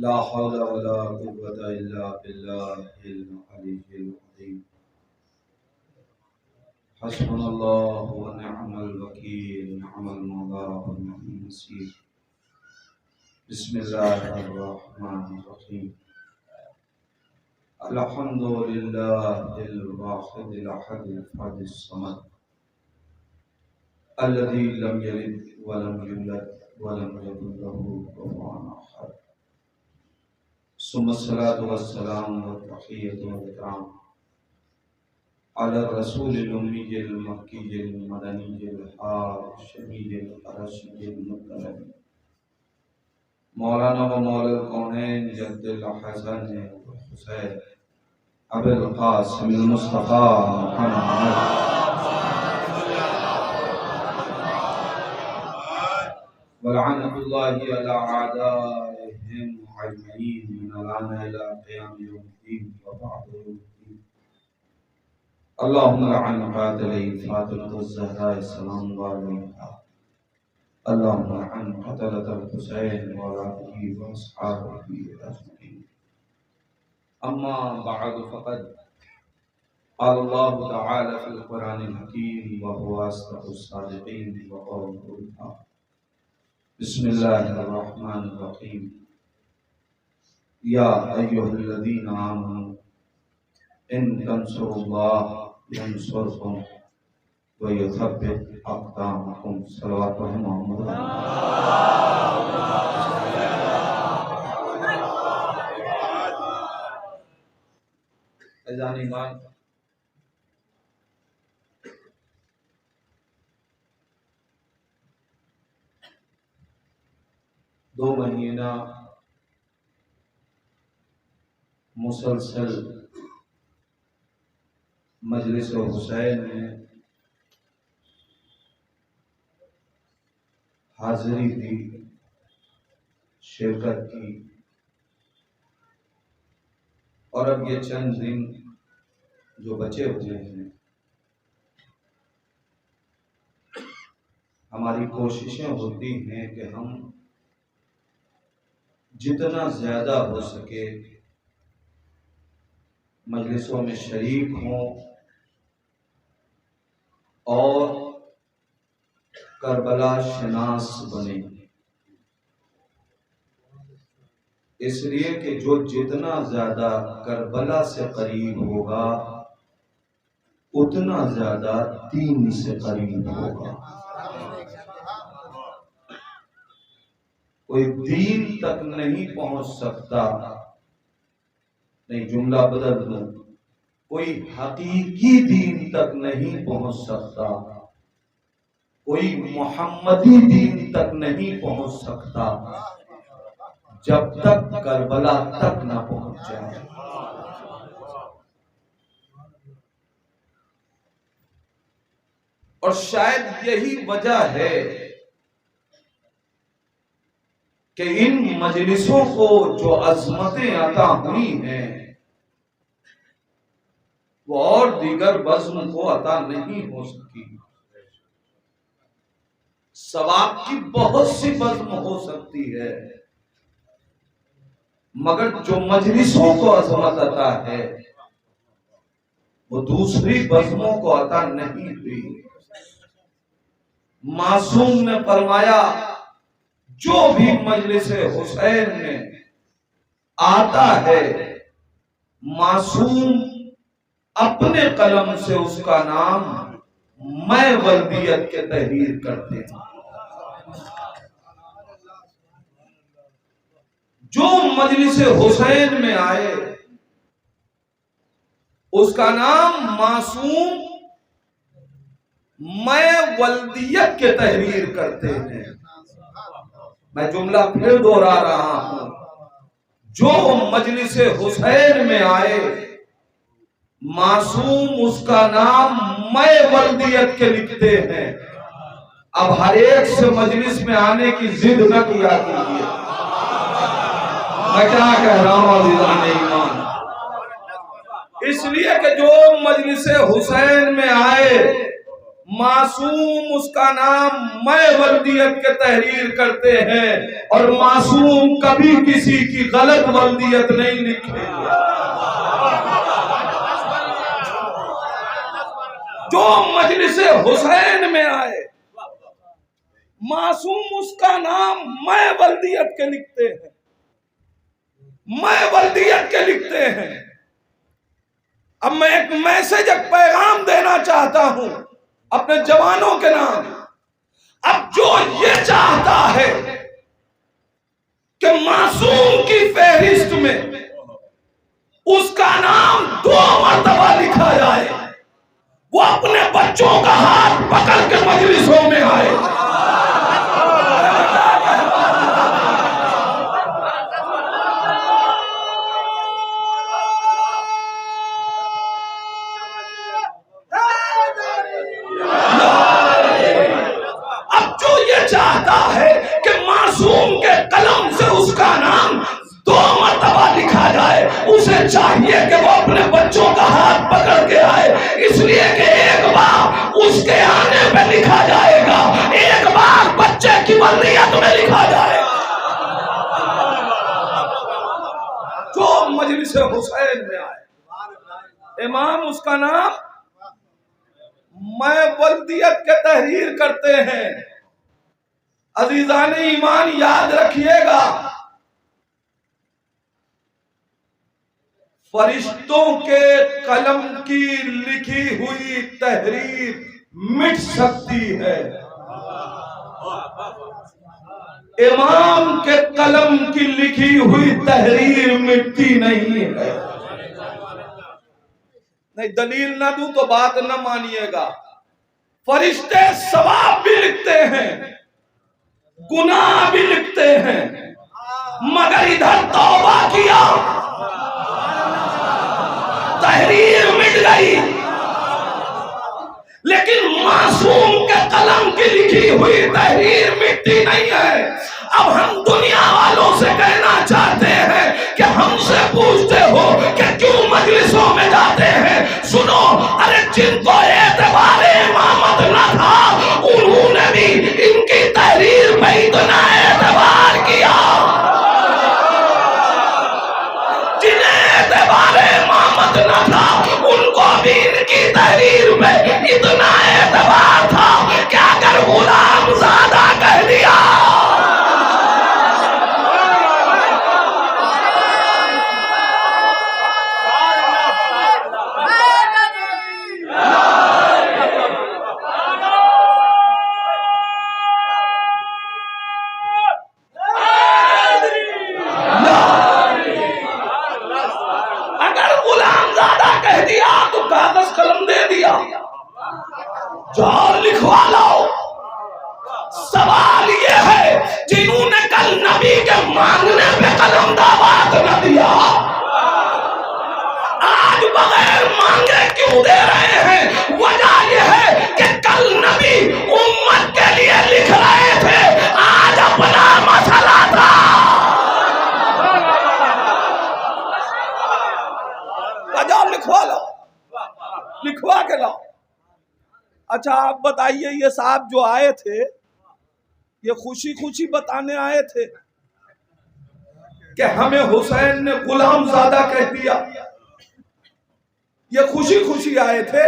ला हौला वला कुव्वता इल्ला बिल्लाहिल अलिय्यिल अज़ीम। हस्बुनल्लाहु व निअमल वकील, निअमल मौला व निअमन नसीर। बिस्मिल्लाहिर रहमानिर रहीम। अल्हम्दुलिल्लाहिल वाहिदिल अहदिल फर्दिस समद अल्लज़ी लम यलिद व लम यूलद व लम यकुल लहू कुफुवन अहद। सुम्मस्सलातु वस्सलामु व तहिय्यतु व इकराम अला रसूलिल उम्मिय्यिल मक्किय्यिल मदनिय्यिल हाशिमिय्यिल अरशिय्यिल मुत्तलब मौलाना व मौलल कौनैन जद्दुल हसन वल हुसैन अबुल कासिम मुस्तफा मुहम्मद वलअनतुल्लाहि अला आदाइहिम अजमईन मिन अलाना इला क़ियाम यौमिद्दीन व बअद। अल्लाहुम्मा लअन क़ातिली फ़ातिमतुज़ ज़हरा सलामुल्लाहि अलैहा। अल्लाहुम्मा लअन क़तलतल हुसैन व आलिहि व अस्हाबिहि अजमईन। अम्मा बअद फ़क़द क़ाल अल्लाहु तआला फ़िल क़ुरआनिल हकीम व हुवा अस्दक़ुस सादिक़ीन व क़ौलुहुल हक़। बिस्मिल्लाहिर रहमानिर रहीम। या अय्युहल्लज़ीना आमनू इन तंसुरुल्लाह यंसुरकुम व युथब्बित अक़दामकुम। सल्लल्लाहु अलैहि मोहम्मद। अज़ान ईमान, दो महीना मुसलसल मजलिस हुसैन में हाजिरी दी, शिरकत की, और अब ये चंद दिन जो बचे हुए हैं, हमारी कोशिशें होती हैं कि हम जितना ज्यादा हो सके मजलिसों में शरीक हों और करबला शनास बने। इसलिए कि जो जितना ज्यादा करबला से करीब होगा उतना ज्यादा दीन से करीब होगा। कोई दीन तक नहीं पहुंच सकता, नहीं जुमला बदल दूं, कोई हकीकी दीन तक नहीं पहुंच सकता, कोई मोहम्मदी दीन तक नहीं पहुंच सकता जब तक करबला तक न पहुंच जाए। और शायद यही वजह है कि इन मजलिसों को जो अजमतें अता हुई हैं वो और दीगर बज़्म को अता नहीं हो सकी। सवाब की बहुत सी बज़्म हो सकती है, मगर जो मजलिसों को अजमत अता है वो दूसरी बज़्मों को अता नहीं हुई। मासूम ने फरमाया, जो भी मजलिस हुसैन में आता है मासूम अपने कलम से उसका नाम मैं वल्दियत के तहरीर करते हैं। जो मजलिस हुसैन में आए उसका नाम मासूम मैं वल्दियत के तहरीर करते हैं। मैं जुमला फिर दोहरा रहा हूं, जो मजलिस हुसैन में आए मासूम उसका नाम मैं वल्दियत के लिखते हैं। अब हर एक से मजलिस में आने की जिद न किया कीजिए। मैं क्या कह रहा हूं अज़ीज़ान ईमान, इसलिए कि जो मजलिस हुसैन में आए मासूम उसका नाम मैं वल्दियत के तहरीर करते हैं और मासूम कभी किसी की गलत वल्दियत नहीं लिखेगा। जो मजलिसे हुसैन में आए मासूम उसका नाम मैं वल्दियत के लिखते हैं, मैं वल्दियत के लिखते हैं। अब मैं एक मैसेज, एक पैगाम देना चाहता हूं अपने जवानों के नाम। अब जो ये चाहता है कि मासूम की फहरिस्त में उसका नाम 2 मरतबा लिखा जाए, वो अपने बच्चों का हाथ पकड़ के मजलिसों में आए। अब जो ये चाहता है कि मासूम के कलम से उसका नाम 2 मरतबा लिखा जाए, उसे चाहिए कि वो अपने बच्चों का हाथ पकड़ के आए, इसलिए कि एक बार उसके आने पे लिखा जाएगा, एक बार बच्चे की वल्दियत में लिखा जाएगा। जो मजलिस हुसैन में आए इमाम उसका नाम मैं वल्दियत के तहरीर करते हैं। अजीजान ईमान याद रखिएगा, फरिश्तों के कलम की लिखी हुई तहरीर मिट सकती है, इमाम के कलम की लिखी हुई तहरीर मिटती नहीं है। नहीं, दलील ना दूं तो बात न मानिएगा। फरिश्ते सवाब भी लिखते हैं, गुनाह भी लिखते हैं, मगर इधर तौबा किया तहरीर मिट गई, लेकिन मासूम के कलम की लिखी हुई तहरीर मिटती नहीं है। अब हम दुनिया वालों से कहना चाहते हैं कि हमसे पूछते हो कि क्यों मजलिसों में जाते हैं, सुनो, अरे जिनको एतबारे इमामत न था उन्होंने भी इनकी तहरीर पे इतना एतबार किया, जिन्हें एतबारे इमामत न था उनको भी इनकी तहरीर में इतना एतबार था कि अगर गुलाम ज़ादा कह दिया तो कागज कलम दे दिया, जाओ लिखवा लाओ। सवाल ये है जिन्होंने कल नबी के मांगने पे कलम दावत न दिया, आज बगैर मांगे क्यों दे रहे हैं? वजह यह है कि कल नबी उम्मत के लिए लिख रहे थे, आज अपना मसला था। जाओ लिखवा लो, लिखवा के लाओ। अच्छा आप बताइए, ये साहब जो आए थे ये खुशी खुशी बताने आए थे कि हमें हुसैन ने गुलाम ज़ादा कह दिया? ये खुशी खुशी आए थे?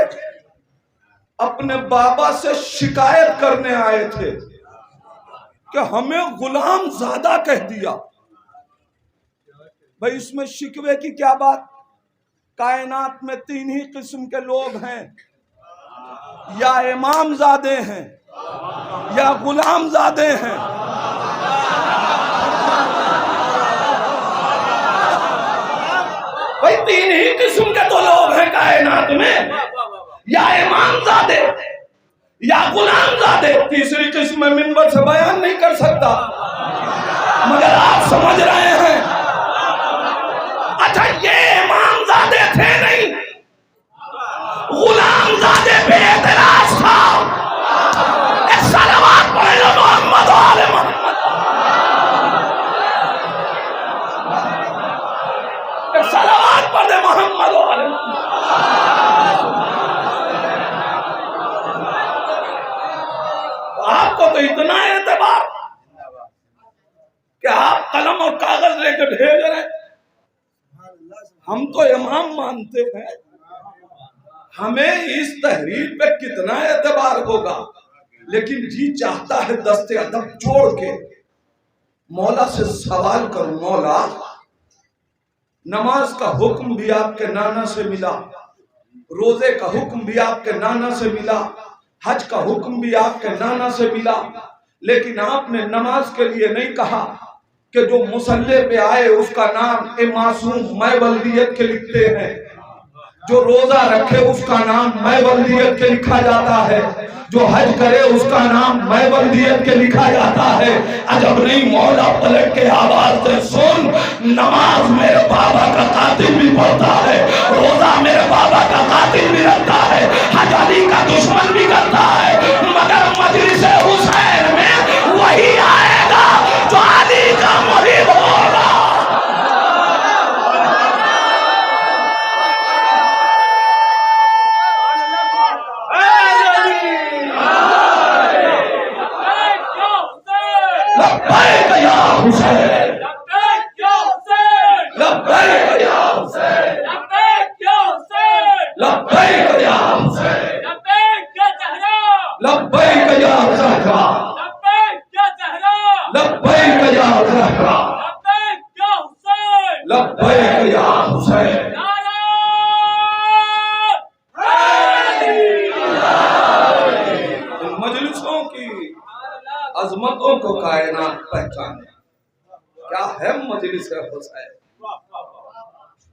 अपने बाबा से शिकायत करने आए थे कि हमें गुलाम ज़ादा कह दिया? भाई इसमें शिकवे की क्या बात? कायनात में 3 ही किस्म के लोग हैं, या इमामजादे हैं या गुलामजादे हैं। भाई 3 ही किस्म के तो लोग हैं कायनात में, या इमामजादे या गुलामजादे। तीसरी किस्म मिंबर से बयान नहीं कर सकता, मगर आप समझ रहे हैं। अच्छा ये इमामजादे थे नहीं, गुलामजादे पे एतराज था। सलावत पढ़ लो मोहम्मद वाले मोहम्मद, सलावत पढ़ दे मोहम्मद वाले। को तो इतना एतबार कि आप कलम और कागज लेकर भेज रहे। हम तो इमाम मानते हैं, हमें इस तहरीर पे कितना एतबार होगा, लेकिन जी चाहता है दस्ते अदब जोड़ के मौला से सवाल करूं, मौला नमाज का हुक्म भी आपके नाना से मिला, रोजे का हुक्म भी आपके नाना से मिला, हज का हुक्म भी आपके नाना से मिला, लेकिन आपने नमाज के लिए नहीं कहा कि जो मुसल्ले पे आए उसका नाम ए मासूम मैं वल्दियत के लिखते हैं, जो रोजा रखे उसका नाम मैं वल्दियत के लिखा जाता है, जो हज करे उसका नाम मैं वल्दियत के लिखा जाता है। अजब नहीं, मौला पलट के आवाज से सुन, नमाज मेरे बाबा का कातिल भी पढ़ता है, रोजा मेरे बाबा का कातिल भी रखता है, हज अली का दुश्मन भी करता है, मगर मजलिस हुसैन में वही आएगा जो अली का मुरीद होगा। लब्बैक या हुसैन, लब्बैक या हुसैन, लब्बैक या हुसैन, लब्बैक या हुसैन, लब्बैक या हुसैन, लब्बैक या ज़हरा, लब्बैक या ज़हरा, लब्बैक या ज़हरा, लब्बैक या ज़हरा, लब्बैक या हुसैन, लब्बैक या हुसैन। इन मजलिसों की अजमतों को कायनात पहचाने। क्या है मजलिस हुसैन?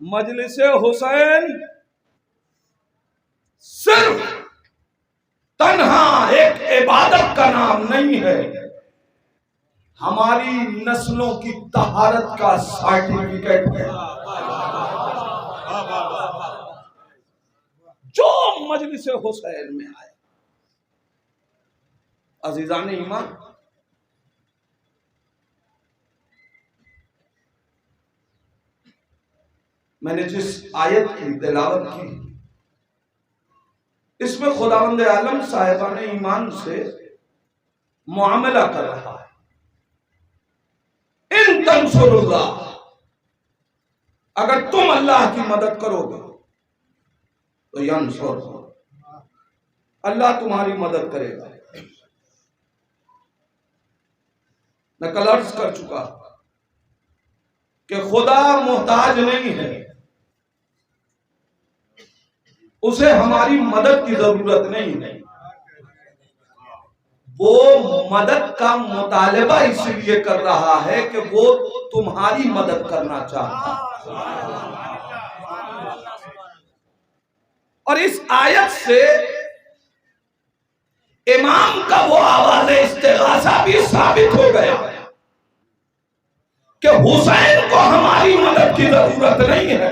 मजलिस हुसैन सिर्फ तन्हा एक इबादत का नाम नहीं है, हमारी नस्लों की तहारत का सर्टिफिकेट है। जो मजलिस हुसैन में आए, अजीजान ईमान, मैंने जिस आयत की तिलावत की, इसमें खुदावंद आलम साहिबान ईमान से मुआमला कर रहा है। इन तंसुरुल्लाह, अगर तुम अल्लाह की मदद करोगे तो यंसुर, अल्लाह तुम्हारी मदद करेगा। मैं कल अर्ज कर चुका कि खुदा मोहताज नहीं है, उसे हमारी मदद की जरूरत नहीं है, वो मदद का मुतालबा इसलिए कर रहा है कि वो तुम्हारी मदद करना चाहता है। और इस आयत से इमाम का वो आवाज़ इस्तिगासा भी साबित हो गया कि हुसैन को हमारी मदद की जरूरत नहीं है,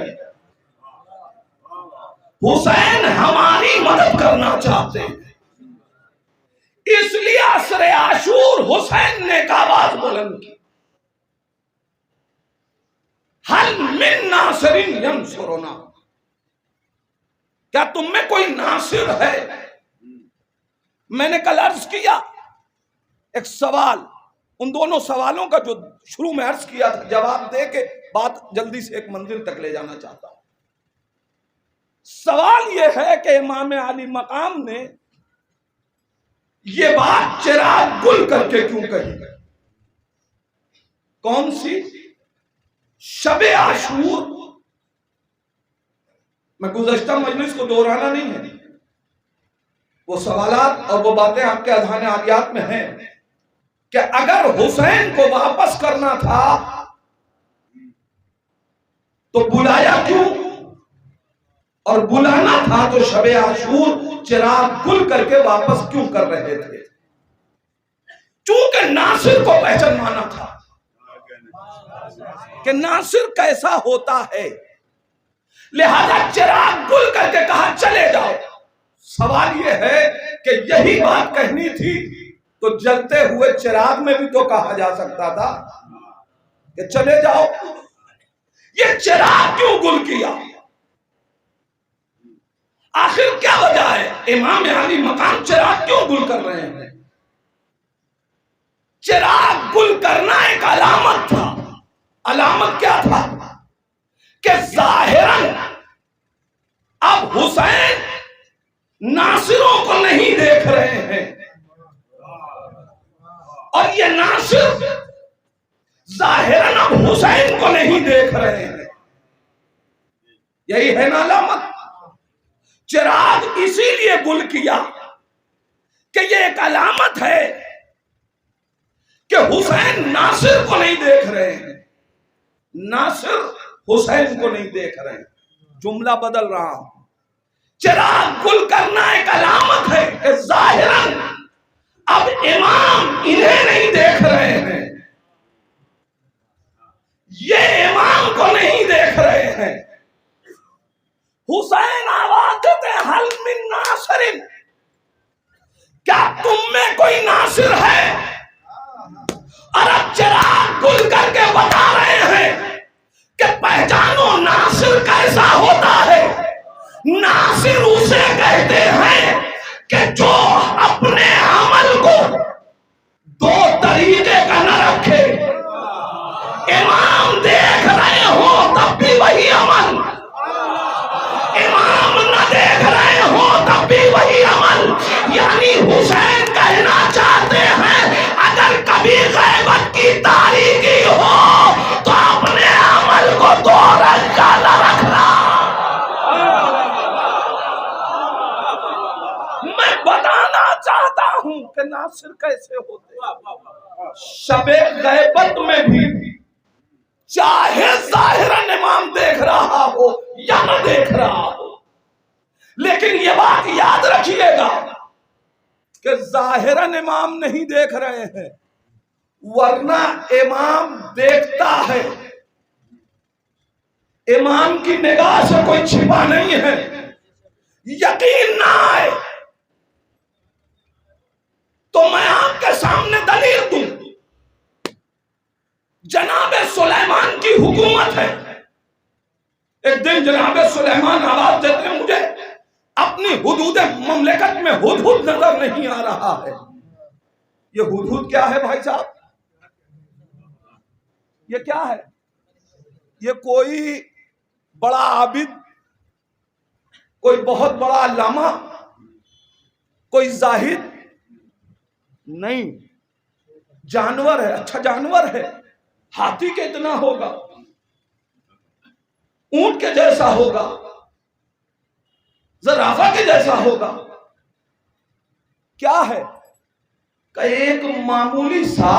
हुसैन हमारी मदद करना चाहते हैं। इसलिए असरे आशूर हुसैन ने एक आवाज बुलंद की, हल मिन नासिरिन यंसुरुना, क्या तुम में कोई नासिर है? मैंने कल अर्ज किया एक सवाल, उन दोनों सवालों का जो शुरू में अर्ज किया था, जवाब दे के बात जल्दी से एक मंजिल तक ले जाना चाहता हूं। सवाल यह है कि इमाम अली मकाम ने ये बात चिराग गुल करके क्यों कही? कौन सी? शबे आशूर। मैं गुज़श्ता मजलिस को दोहराना नहीं है, वो सवालात और वो बातें आपके अज़हान आलियात में हैं कि अगर हुसैन को वापस करना था तो बुलाया क्यों, और बुलाना था तो शबे आशूर चिराग गुल करके वापस क्यों कर रहे थे? चूंकि नासिर को पहचानना था कि नासिर कैसा होता है, लिहाजा चिराग गुल करके कहा चले जाओ। सवाल यह है कि यही बात कहनी थी तो जलते हुए चिराग में भी तो कहा जा सकता था कि चले जाओ। ये चिराग क्यों गुल किया? आखिर क्या वजह है? इमाम अली मकाम चिराग क्यों गुल कर रहे हैं? चिराग गुल करना एक अलामत था। अलामत क्या था कि जाहिरन अब हुसैन नासिरों को नहीं देख रहे हैं और ये नासिर जाहिरन अब हुसैन को नहीं देख रहे हैं। यही है ना अलामत। चिराग इसीलिए गुल किया कि ये एक अलामत है कि हुसैन नासिर को नहीं देख रहे हैं, नासिर हुसैन को नहीं देख रहे हैं। जुमला बदल रहा हूं। चिराग गुल करना एक अलामत है कि जाहिरन अब इमाम इन्हें नहीं देख रहे हैं, ये इमाम को नहीं देख रहे हैं। हुसैन आवाज देते हल मिन नासिरिन, क्या तुम में कोई नासिर है? और अब चिराग गुल करके बता रहे हैं कि पहचानो नासिर कैसा होता है। नासिर उसे कहते हैं कि जो अपने अमल को दो तरीके का न रखे। इमाम देख रहे हो तब भी वही अमल, इमाम न देख रहे हो तब भी वही अमल। यानी हुसैन कहना चाहते हैं अगर कभी गैबत की तारीकी हो तो अपने अमल को दो रंग का न रखना। मैं बताना चाहता हूं कि नासिर कैसे होते। शबे गैबत में भी चाहे जाहिरन इमाम देख रहा हो या न देख रहा हो, लेकिन ये बात याद रखिएगा कि जाहिरन इमाम नहीं देख रहे हैं, वरना इमाम देखता है। इमाम की निगाह से कोई छिपा नहीं है। यकीन ना आए तो मैं आपके सामने दलील दूं। जनाबे सुलेमान की हुकूमत है। एक दिन जनाबे सुलेमान आवाज देते हैं मुझे अपनी हुदूद ममलिकत में हुदहुद नजर नहीं आ रहा है। ये हुदहुद क्या है भाई साहब? ये क्या है? ये कोई बड़ा आबिद, कोई बहुत बड़ा अल्लामा, कोई जाहिद नहीं, जानवर है। अच्छा जानवर है, हाथी के इतना होगा, ऊंट के जैसा होगा, जराफा के जैसा होगा। क्या है? कि एक मामूली सा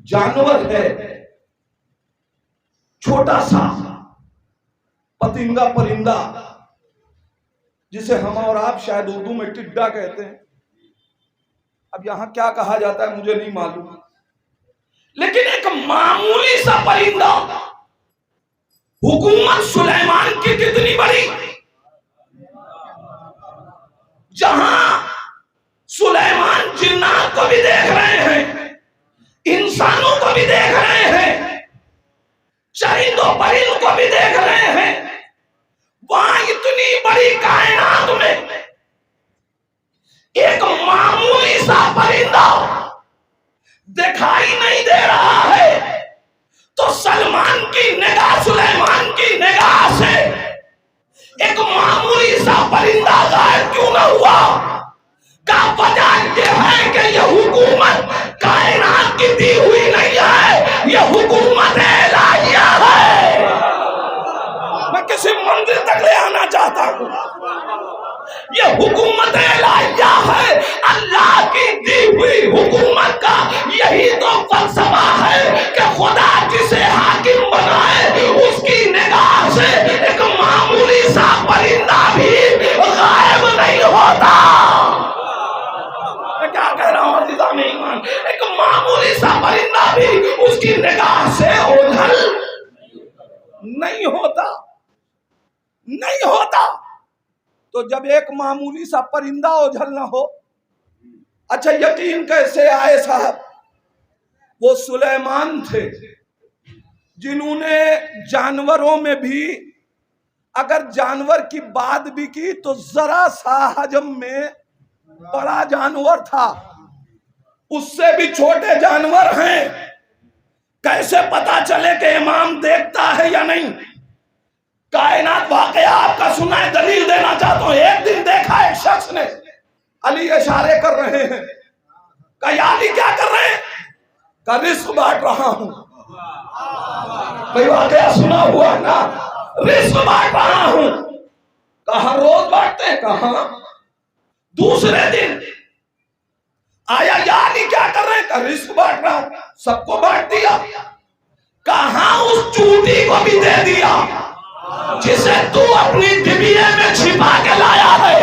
जानवर है, छोटा सा पतिंगा परिंदा, जिसे हम और आप शायद उर्दू में टिड्डा कहते हैं। अब यहां क्या कहा जाता है मुझे नहीं मालूम, लेकिन एक मामूली सा परिंदा हुकूमत सुलेमान की कितनी बड़ी, जहां सुलेमान जिन्नात को भी देख रहे हैं, इंसानों को भी देख रहे हैं, चरिंदों परिंदों को भी देख रहे हैं। वहां इतनी बड़ी कायनात में एक मामूली सा परिंदा दिखाई नहीं दे रहा है, तो सलमान की निगाह सुलेमान की निगाह से एक मामूली सा परिंदा गायब क्यों न हुआ? का वजह यह है कि यह हुकूमत कायनात की दी हुई नहीं है, यह हुकूमत इलाहिया है। मैं किसी मंजिल तक ले आना चाहता हूं। यह हुकूमत इलाहिया है, अल्लाह की दी हुई हुकूमत का यही तो फलसफा है कि खुदा जिसे हाकिम बनाए उसकी निगाह से एक मामूली सा परिंदा भी गायब नहीं होता। मैं क्या कह रहा हूं अज़ीज़ान ईमान? एक मामूली सा परिंदा भी उसकी निगाह से ओझल नहीं होता, नहीं होता। तो जब एक मामूली सा परिंदा ओझल ना हो, अच्छा यकीन कैसे आए साहब? वो सुलेमान थे जिन्होंने जानवरों में भी अगर जानवर की बात भी की तो जरा सा हजम में बड़ा जानवर था। उससे भी छोटे जानवर हैं। कैसे पता चले कि इमाम देखता है या नहीं? कायनात वाकया आपका सुना है, दलील देना चाहता हूं। एक दिन देखा एक शख्स ने, अली इशारे कर रहे हैं, कहा अली क्या कर रहे हैं? का रिस्क बांट रहा हूं। भाई वाकया सुना हुआ ना, रिस्क बांट रहा हूं। कहा रोज बांटते हैं? कहा। दूसरे दिन आया, यानी क्या कर रहे हैं? का रिस्क बांट रहा हूं। सबको बांट दिया। कहा उस चूटी को भी दे दिया जिसे तू अपनी डिबिये में छिपा के लाया है।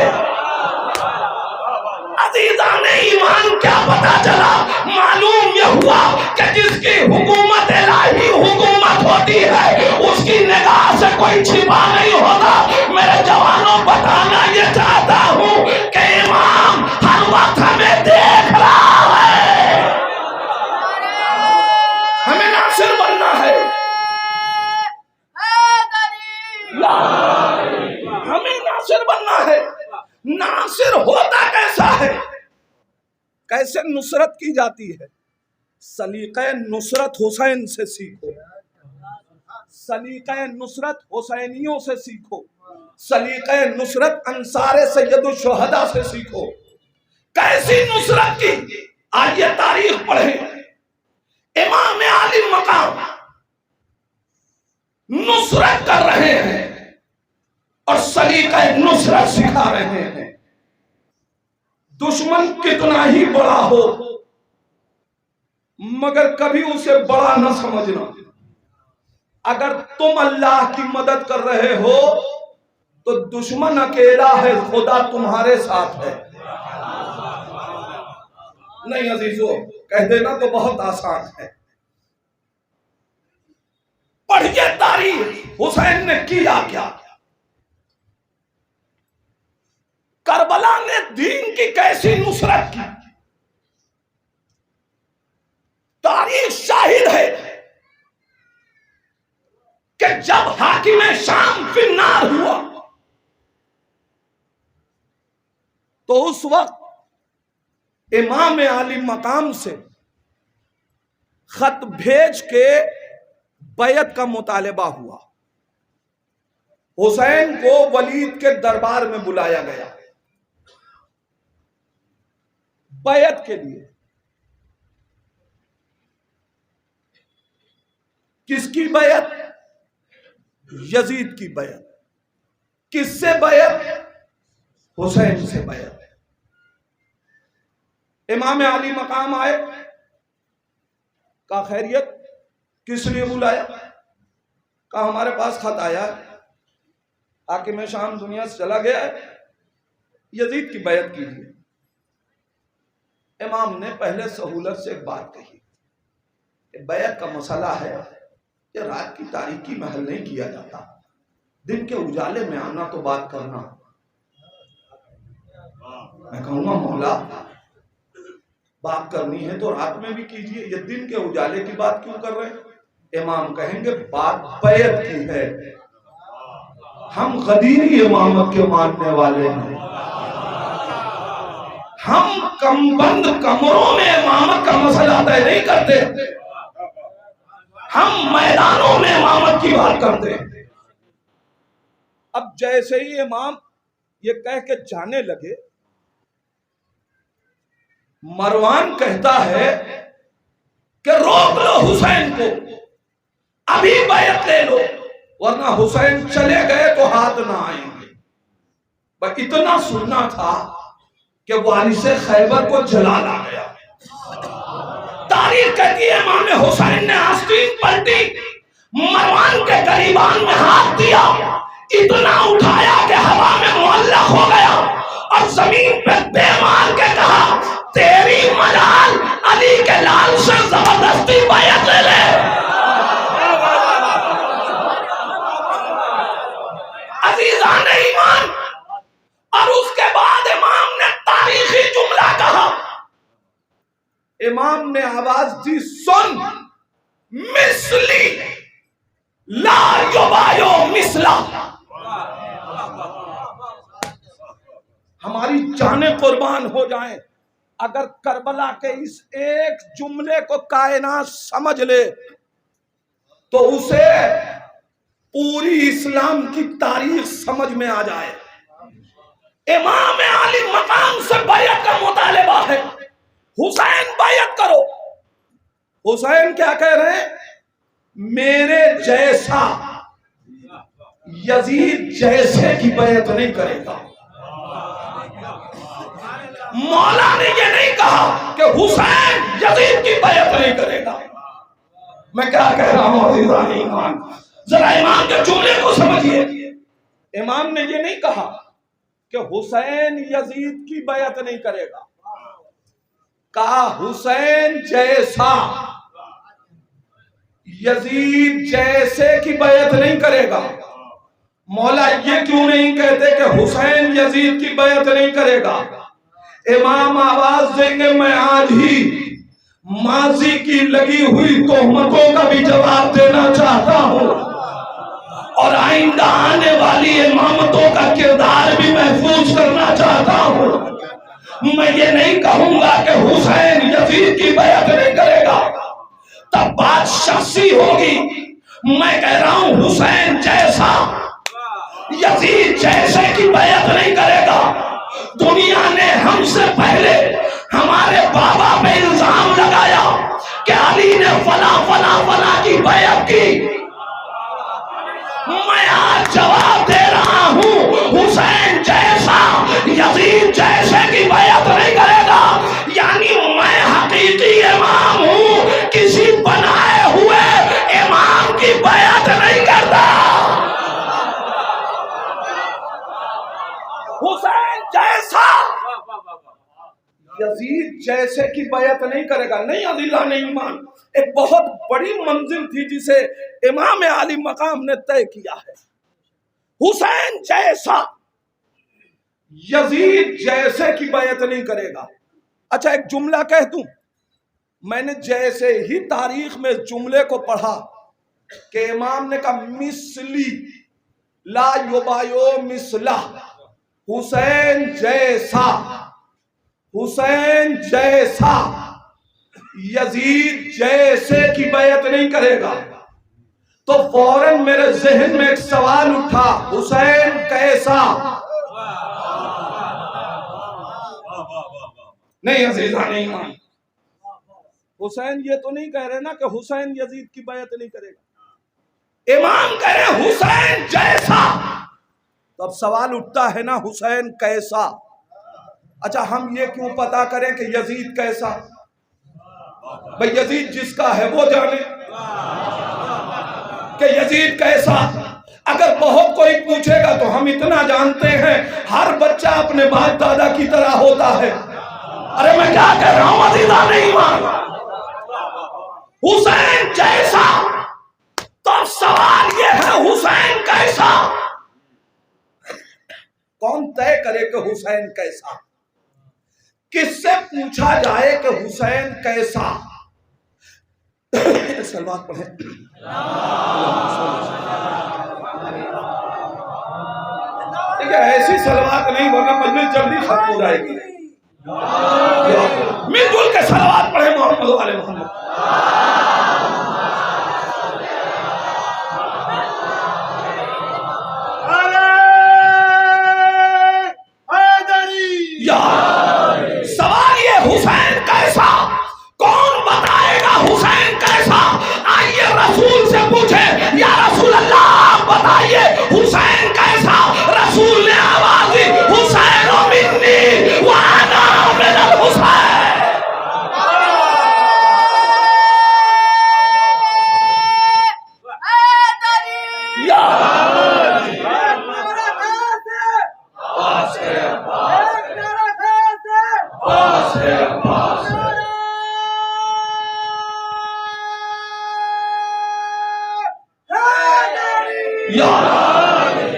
अजीज़ाने ईमान, क्या पता चला? मालूम यह हुआ कि जिसकी हुकूमत इलाही हुकूमत होती है उसकी निगाह से कोई छिपा नहीं होता। मेरे जवानों, बताना ये चाहता हूं कि इमाम हर वक्त हमें देख रहा है। हमें नासिर बनना है, हमें नासिर बनना है। नासिर होता कैसा है? कैसे नुसरत की जाती है? सलीक़े नुसरत हुसैन से सीखो, सलीक़े नुसरत हुसैनियों से सीखो, सलीक़े नुसरत अंसारे सैयदुल शुहदा से सीखो। कैसी नुसरत की? आइए तारीख पढ़ें। इमाम आली मकाम नुसरत कर रहे हैं और सलीक़े नुसरत सिखा रहे हैं। दुश्मन कितना ही बड़ा हो मगर कभी उसे बड़ा न समझना। अगर तुम अल्लाह की मदद कर रहे हो तो दुश्मन अकेला है, खुदा तुम्हारे साथ है। नहीं अजीजों, कह देना तो बहुत आसान है। पढ़िए तारीख, हुसैन ने किया क्या? करबला ने दीन की कैसी नुसरत की? तारीख शाहिद है कि जब हाकिम शाम फिन्नार हुआ तो उस वक्त इमाम आली मकाम से खत भेज के बैयत का मुतालबा हुआ। हुसैन को वलीद के दरबार में बुलाया गया बैयत के लिए। किसकी बैयत? यजीद की बैयत। किससे बैयत? हुसैन से बैयत। इमाम आली मकाम आए, कहा खैरियत, किस लिए बुलाया? कहा हमारे पास खत आया है, हाकिम शाम दुनिया से चला गया है, यजीद की बैयत कीजिए। इमाम ने पहले सहूलत से एक बात कही, बैयत का मसला है कि रात की तारीकी में हल नहीं किया जाता, दिन के उजाले में आना तो बात करना। मैं कहूंगा मौला, बात करनी है तो रात में भी कीजिए, ये दिन के उजाले की बात क्यों कर रहे हैं? इमाम कहेंगे बात बैयत की है, हम गदीरी इमामत के मानने वाले हैं, हम कमबंद कमरों में इमामत का मसला तय नहीं करते, हम मैदानों में इमामत की बात करते हैं। अब जैसे ही इमाम ये कह के जाने लगे, मरवान कहता है कि रोक लो हुसैन को, अभी बैयत ले लो, वरना हुसैन चले गए तो हाथ ना आएंगे। बस इतना सुनना था कि वारिसे खैबर को जलाल आ गया। तारीख कहती है इमाम हुसैन ने आस्तीन पलटी, मरवान के गरीबान में हाथ दिया, इतना उठाया कि हवा में मुअल्लक हो गया और जमीन पे बेमार के कहा तेरी मजाल अली के लाल से जबरदस्ती बैयत ले ले। अजीजान ईमान, और उसके बाद इमाम ने तारीखी जुमला कहा। इमाम ने आवाज दी, सुन मिसली ला युबायो मिसला, हमारी जानें कुर्बान हो जाएं, अगर करबला के इस एक जुमले को कायनात समझ ले तो उसे पूरी इस्लाम की तारीख समझ में आ जाए। इमाम आली मकाम से बैयत का मुतालिबा है, हुसैन बैयत करो। हुसैन क्या कह रहे हैं? मेरे जैसा यजीद जैसे की बैयत नहीं करेगा। मौला ने ये नहीं कहा कि हुसैन यजीद की बैयत नहीं करेगा। मैं क्या कह रहा हूं अज़ीज़ान ईमान, जरा इमाम के जुमले को समझिए। इमाम ने ये नहीं कहा कि हुसैन यजीद की बैयत नहीं करेगा, कहा हुसैन जैसा यजीद जैसे की बैयत नहीं करेगा। मौला ये क्यों नहीं कहते कि हुसैन यजीद की बैयत नहीं करेगा? इमाम आवाज देंगे, मैं आज ही माजी की लगी हुई तोहमतों का भी जवाब देना चाहता हूं और आइंदा आने वाली इमामतों का किरदार भी महफूज करना चाहता हूं। मैं ये नहीं कहूंगा कि हुसैन यजीद की बैयत नहीं करेगा, तब बात शख्सी होगी। मैं कह रहा हूं हुसैन जैसा यजीद जैसे की बैयत नहीं करेगा। दुनिया ने हमसे पहले हमारे बाबा पे इल्जाम लगाया कि अली ने फला फला फला की बैयत की। मैं आज जवाब दे रहा हूं हुसैन जैसा यजीद जैसे की बैयत नहीं करेगा। यानी मैं हकीकी इमाम हूं, किसी बनाए हुए इमाम की बैयत नहीं करता। हुसैन जैसा यजीद जैसे की बैयत नहीं करेगा। नहीं अज़ीज़ान ईमान, एक बहुत बड़ी मंजिल थी जिसे इमाम आली मकाम ने तय किया है। हुसैन जैसा यजीद जैसे की बैयत नहीं करेगा। अच्छा एक जुमला कह दूं, मैंने जैसे ही तारीख में जुमले को पढ़ा कि इमाम ने कहा मिसली ला युबायो मिसला, हुसैन जैसा, हुसैन जैसा यजीद जैसे की बैयत नहीं करेगा, तो फौरन मेरे जहन में एक सवाल उठा, हुसैन कैसा? नहीं अज़ीज़ान ईमान, हुसैन ये तो नहीं कह रहे ना कि हुसैन यजीद की बैयत नहीं करेगा। इमाम कह रहे हुसैन जैसा, तो अब सवाल उठता है ना हुसैन कैसा? अच्छा हम ये क्यों पता करें कि यजीद कैसा? भाई यजीद जिसका है वो जाने कि यजीद कैसा। अगर बहुत कोई पूछेगा तो हम इतना जानते हैं हर बच्चा अपने बाप दादा की तरह होता है। अरे मैं क्या कह रहा हूं अज़ीज़ान ईमान, हुसैन जैसा, तो सवाल ये है हुसैन कैसा? कौन तय करे कि हुसैन कैसा? किससे पूछा जाए कि हुसैन कैसा? सलवात पढ़े। ठीक है, ऐसी सलवात नहीं वरना मजलिस जल्दी खत्म हो जाएगी। मिलजुल के सलवात पढ़े मोहम्मद वाले मोहम्मद। सवाल ये हुसैन कैसा, कौन बताएगा हुसैन कैसा? आइए रसूल से पूछे, या रसूल अल्लाह आप बताइए हुसैन कैसा? रसूल ने आवाज दी, हुसैन मिन्नी व अना मिनल हुसैन।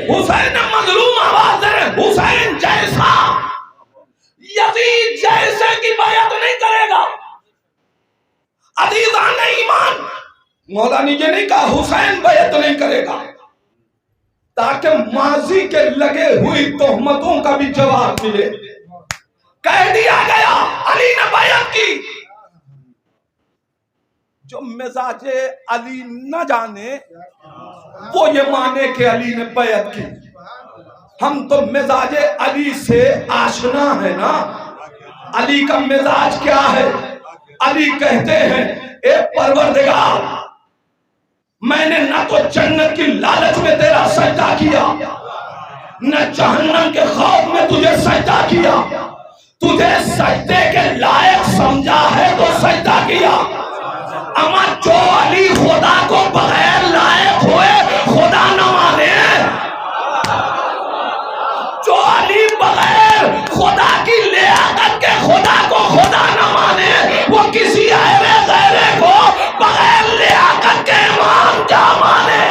हुसैन मजलूम आवाज दे रहे, हुसैन जैसा यजीद जैसे की बैयत नहीं करेगा। अज़ीज़ान ईमान, मौला ने ये नहीं कहा हुसैन बैयत नहीं करेगा ताकि माजी के लगे हुई तोहमतों का भी जवाब मिले। कह दिया गया अली ने जो मिजाजे अली न जाने वो ये माने कि अली ने बैत की। हम तो मिजाजे अली से आशना है ना। अली का मिजाज क्या है? अली कहते हैं, ए परवरदिगार, मैंने ना तो जन्नत की लालच में तेरा सजदा किया, न जहन्नम के खौफ में तुझे सजदा किया। तुझे सजदे के लायक समझा है तो सजदा किया। अमा जो अली खुदा को बगैर लायक हुए खुदा न माने, जो अली बगैर खुदा की लियाकत के खुदा को खुदा न माने, वो किसी अहरे गैरे को बगैर लियाकत के इमाम क्या माने।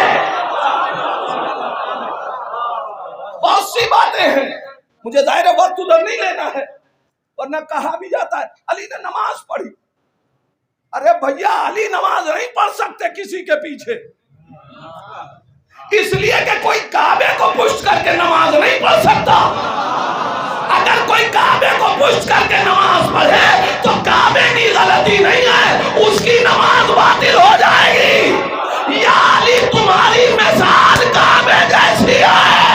बहुत सी बातें हैं, मुझे जाहिर वक्त उधर नहीं लेना है, वरना कहा भी जाता है अली ने नमाज पढ़ी। अरे भैया, अली नमाज नहीं पढ़ सकते किसी के पीछे, इसलिए कि कोई काबे को पुष्ट करके नमाज नहीं पढ़ सकता। अगर कोई काबे को पुष्ट करके नमाज पढ़े तो काबे की गलती नहीं है, उसकी नमाज बातिल हो जाएगी। या अली, तुम्हारी मिसाल काबे जैसी है।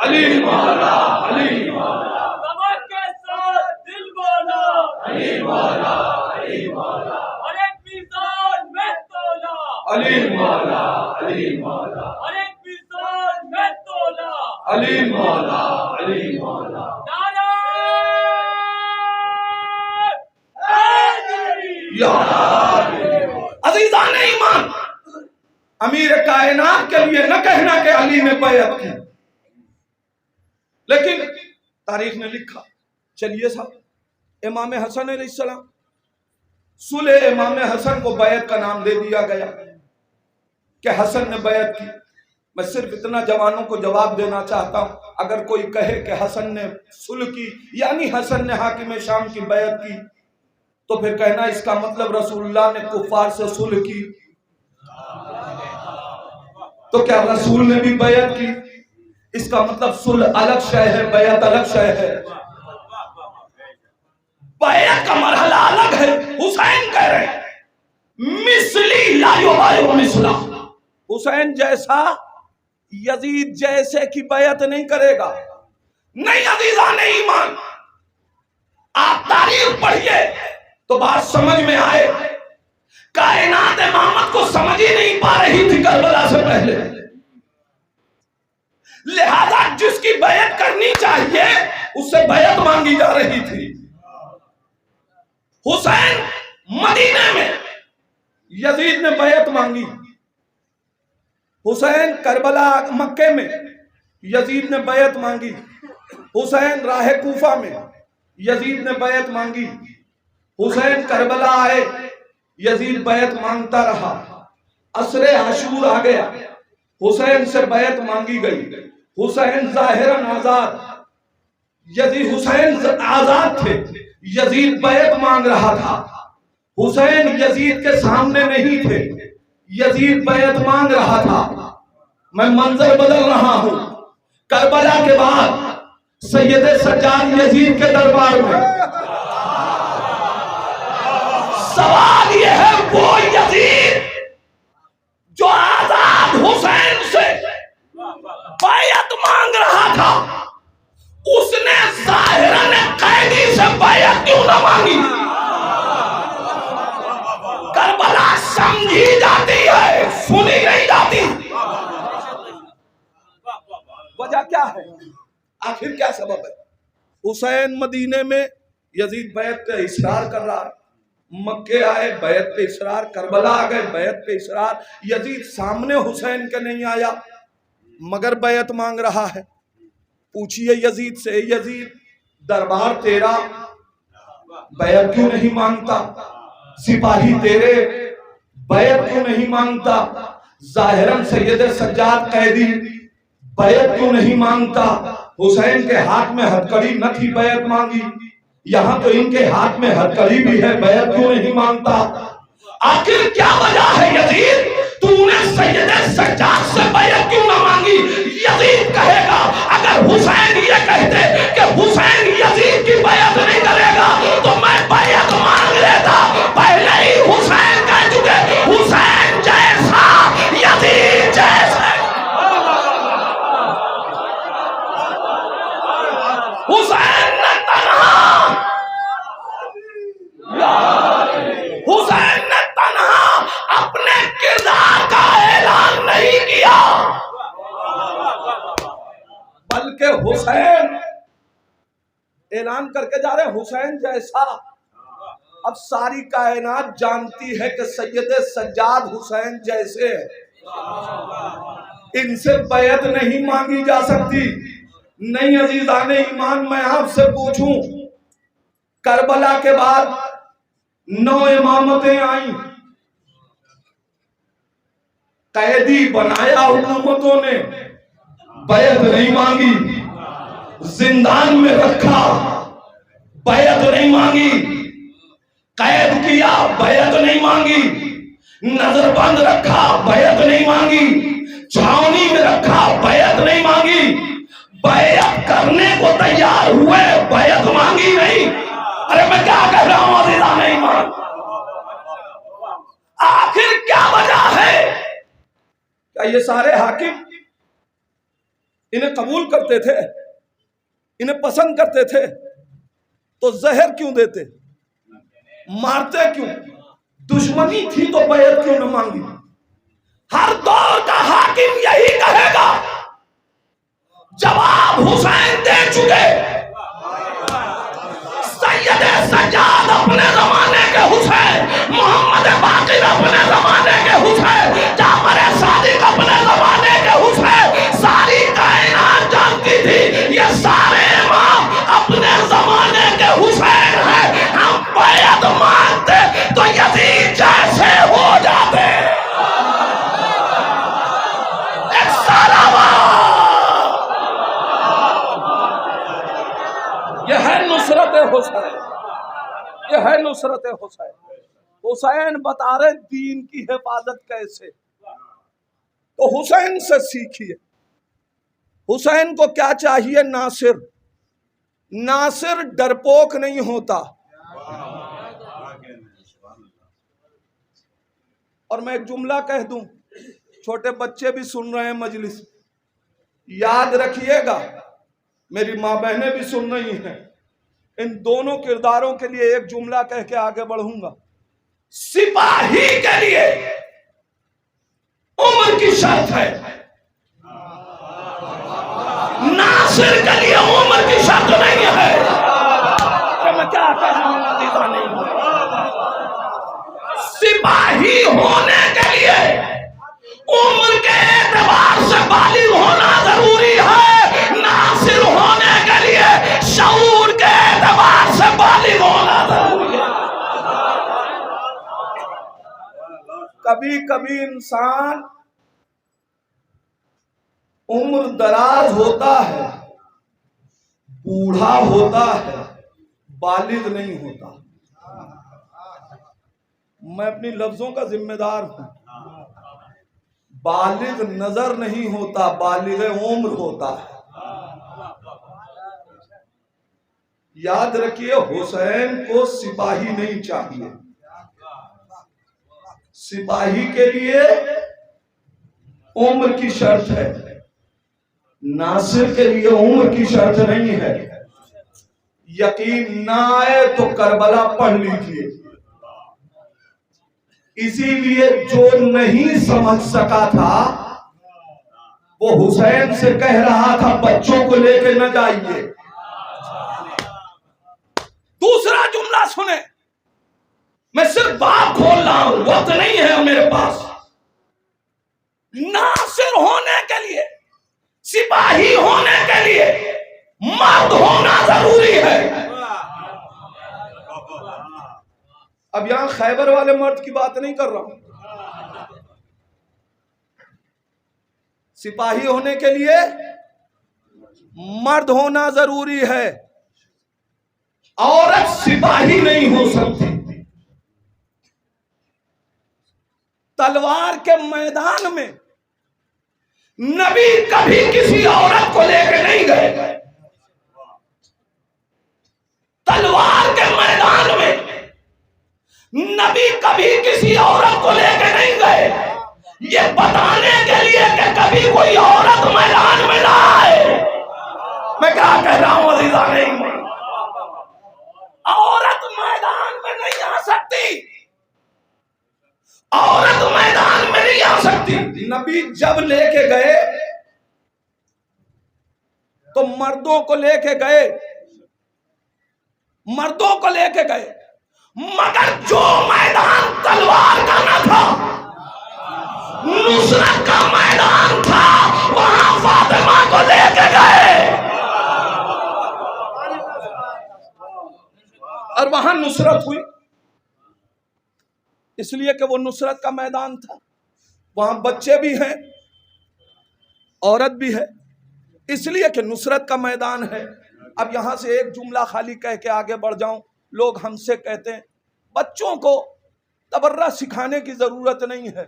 अली मौला, अली मौला, कमर के साथ दिल बोला, अली मौला, अली मौला, और एक मिजान में तोला, अली मौला, अली मौला, और एक मिजान में तोला, अली मौला, अली मौला। नारा हैदरी। या अज़ीज़ान ईमान, अमीर कायनात के लिए न कहना कि अली ने बैत की, लेकिन तारीख ने लिखा। चलिए साहब, इमाम हसन अलैहिस्सलाम, सुलह इमाम हसन को बैत का नाम दे दिया गया कि हसन ने बैत की। मैं सिर्फ इतना जवानों को जवाब देना चाहता हूं, अगर कोई कहे कि हसन ने सुलह की यानी हसन ने हाकिम शाम की बैत की, तो फिर कहना इसका मतलब रसूलुल्लाह ने कुफार से सुलह की। तो क्या रसूल ने भी बैत की? इसका मतलब सुलह अलग शय है, बैत अलग शय है। बैत का मरहला अलग है। हुसैन कह रहे हैं मिसली ला युबायु मिसला, हुसैन जैसा यजीद जैसे की बैत नहीं करेगा। नहीं अज़ीज़ान ईमान, आप तारीख पढ़िए तो बात समझ में आए। कायनात इमामत को समझ ही नहीं पा रही थी करबला से पहले, लिहाजा जिसकी बैत करनी चाहिए उससे बैत मांगी जा रही थी। हुसैन मदीने में, यजीद ने बैत मांगी। हुसैन करबला मक्के में, यजीद ने बैत मांगी। हुसैन राह कूफा में, यजीद ने बैत मांगी। हुसैन करबला आए, यजीद बैत मांगता रहा। असरे आशूर आ गया, हुसैन से बैत मांगी गई। हुसैन जाहिरन आजाद, यजीद हुसैन आजाद थे, यजीद बैत मांग रहा था। हुसैन यजीद के सामने नहीं थे, यजीद बैत मांग रहा था। मैं मंजर बदल रहा हूं। करबला के बाद सैयद सज्जाद यजीद के दरबार में। सवाल यह है, वो यजीद जो आजाद हुसैन से बैत मांग रहा था, उसने जाहिरन कैदी से बैत क्यों न मांगी? करबला समझी जाती है, सुनी नहीं जाती। वजह क्या है? आखिर क्या सबब है? हुसैन मदीने में, यजीद बैत का इसरार कर रहा है। मक्के आए, बैत पे इसरार। करबला आ गए, बैत पे इसरार। यजीद सामने हुसैन के नहीं आया, मगर बैत मांग रहा है। पूछिए यजीद से, यजीद दरबार तेरा, बैत क्यों नहीं मांगता? सिपाही तेरे, बैत क्यों नहीं मांगता? जाहिरन सैयद सज्जाद कैदी, बैत क्यों नहीं मांगता? हुसैन के हाथ में हथकड़ी न थी, बैत मांगी। यहाँ तो इनके हाथ में हथकड़ी भी है, बैत क्यों नहीं मांगता? आखिर क्या वजह है यजीद, तूने सैयद सज्जाद से बैत क्यों ना ऐलान करके जा रहे हैं हुसैन जैसा। अब सारी कायनात जानती है कि सैयद सज्जाद हुसैन जैसे हैं। इनसे बैत नहीं मांगी जा सकती। नहीं अजीजाने ईमान, मैं आपसे पूछूं, करबला के बाद 9 इमामतें आई, कैदी बनाया हुकूमतों ने, बैत नहीं मांगी। जिंदान में रखा, बैत नहीं मांगी। कैद किया, बैत नहीं मांगी। नजरबंद रखा, बैत नहीं मांगी। छावनी में रखा, बैत नहीं मांगी। बैत करने को तैयार हुए, बैत मांगी नहीं। अरे मैं क्या कह रहा हूं अजीजा नहीं मान। आखिर क्या वजह है? क्या ये सारे हाकिम इन्हें कबूल करते थे, इन्हें पसंद करते थे? तो जहर क्यों देते, मारते क्यों? दुश्मनी थी तो बैत क्यों न मांगी? हर दौर का हाकिम यही कहेगा। जवाब हुसैन दे चुके। सैयद सज्जाद अपने जमाने के हुसैन, मोहम्मद बाकिर अपने जमाने के हुसैन, जाफर सादिक अपने जमाने के हुसैन। सारी कायनात जानती थी ये सारे इमाम अपने जमाने के हुसैन हैं। हम बैत मानते तो यजीद जैसे हो जाते। एक सालावा यह है नुसरत हुसैन, यह है नुसरत हुसैन। हुसैन बता रहे दीन की हिफाजत कैसे, तो हुसैन से सीखिए। हुसैन को क्या चाहिए? नासिर। नासिर डरपोक नहीं होता। और मैं एक जुमला कह दूं, छोटे बच्चे भी सुन रहे हैं मजलिस, याद रखिएगा, मेरी माँ बहनें भी सुन रही हैं। इन दोनों किरदारों के लिए एक जुमला कह के आगे बढ़ूंगा। सिपाही के लिए उम्र की शर्त है, नासिर के लिए उम्र की शर्त नहीं है। मैं क्या कह रहा हूं अजीजा नहीं। सिपाही होने के लिए उम्र के एतबार से बालिग होना जरूरी है। नासिर होने के लिए शऊर के एतबार से बालिग होना जरूरी है। कभी कभी इंसान उम्र दराज होता है, बूढ़ा होता है, बालिग नहीं होता। मैं अपनी लफ्जों का जिम्मेदार हूं। बालिग नजर नहीं होता, बालिग उम्र होता है। याद रखिए, हुसैन को सिपाही नहीं चाहिए। सिपाही के लिए उम्र की शर्त है, नासिर के लिए उम्र की शर्त नहीं है। यकीन ना आए तो करबला पढ़ लीजिए। इसीलिए जो नहीं समझ सका था वो हुसैन से कह रहा था बच्चों को लेकर न जाइए। दूसरा जुमला सुने, मैं सिर्फ बात खोल रहा हूं, वक्त नहीं है मेरे पास। नासिर होने के लिए, सिपाही होने के लिए मर्द होना जरूरी है। अब यहां खैबर वाले मर्द की बात नहीं कर रहा हूं। सिपाही होने के लिए मर्द होना जरूरी है। औरत सिपाही नहीं हो सकती। तलवार के मैदान में नबी कभी किसी औरत को लेकर नहीं गए। तलवार के मैदान में नबी कभी किसी औरत को लेकर नहीं गए, ये बताने के लिए कि कभी कोई औरत मैदान में ना आए। मैं क्या कह रहा हूं अजीजा नहीं, औरत मैदान में नहीं आ सकती। औरत मैदान में नहीं आ सकती। नबी जब लेके गए तो मर्दों को लेके गए, मर्दों को लेके गए, मगर जो मैदान तलवार का न था, नुसरत का मैदान था, वहां फातिमा को लेके गए और वहां नुसरत हुई। इसलिए कि वो नुसरत का मैदान था, वहां बच्चे भी हैं, औरत भी है, इसलिए कि नुसरत का मैदान है। अब यहां से एक जुमला खाली कह के आगे बढ़ जाऊं। लोग हमसे कहते हैं बच्चों को तबर्रा सिखाने की जरूरत नहीं है।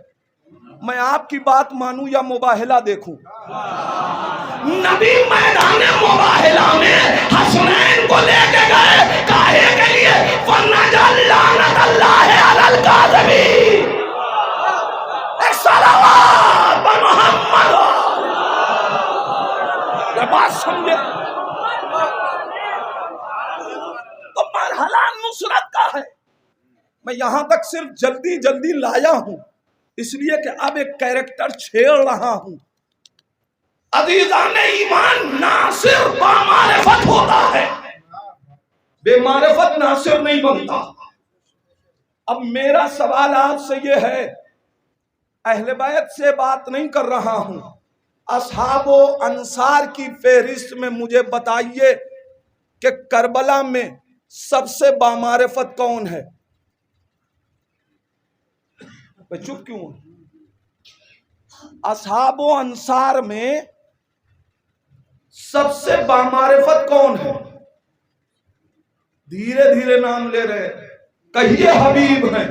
मैं आपकी बात मानूं या मुबाहिला देखूं? नबी मैदान मुबाहिला में हसनैन को लेके गए, काहे के लिए? लानत अल्लाह अलल काज़िबीन। एक सलावत पर मोहम्मद, ये बात समझे? तो मरहला नुसरत का है। मैं यहां तक सिर्फ जल्दी जल्दी लाया हूं इसलिए कि अब एक कैरेक्टर छेड़ रहा हूं। अजीजाने ईमान नासिर बामारिफत होता है, बेमारिफत नासिर नहीं बनता। अब मेरा सवाल आपसे यह है, अहले बैत से बात नहीं कर रहा हूं, असहाबो अंसार की फहरिस्त में मुझे बताइए कि करबला में सबसे बामारिफत कौन है? मैं चुप क्यों हूं? असहाबो अंसार में सबसे बामारिफत कौन है? धीरे धीरे नाम ले रहे, कहिए हबीब हैं।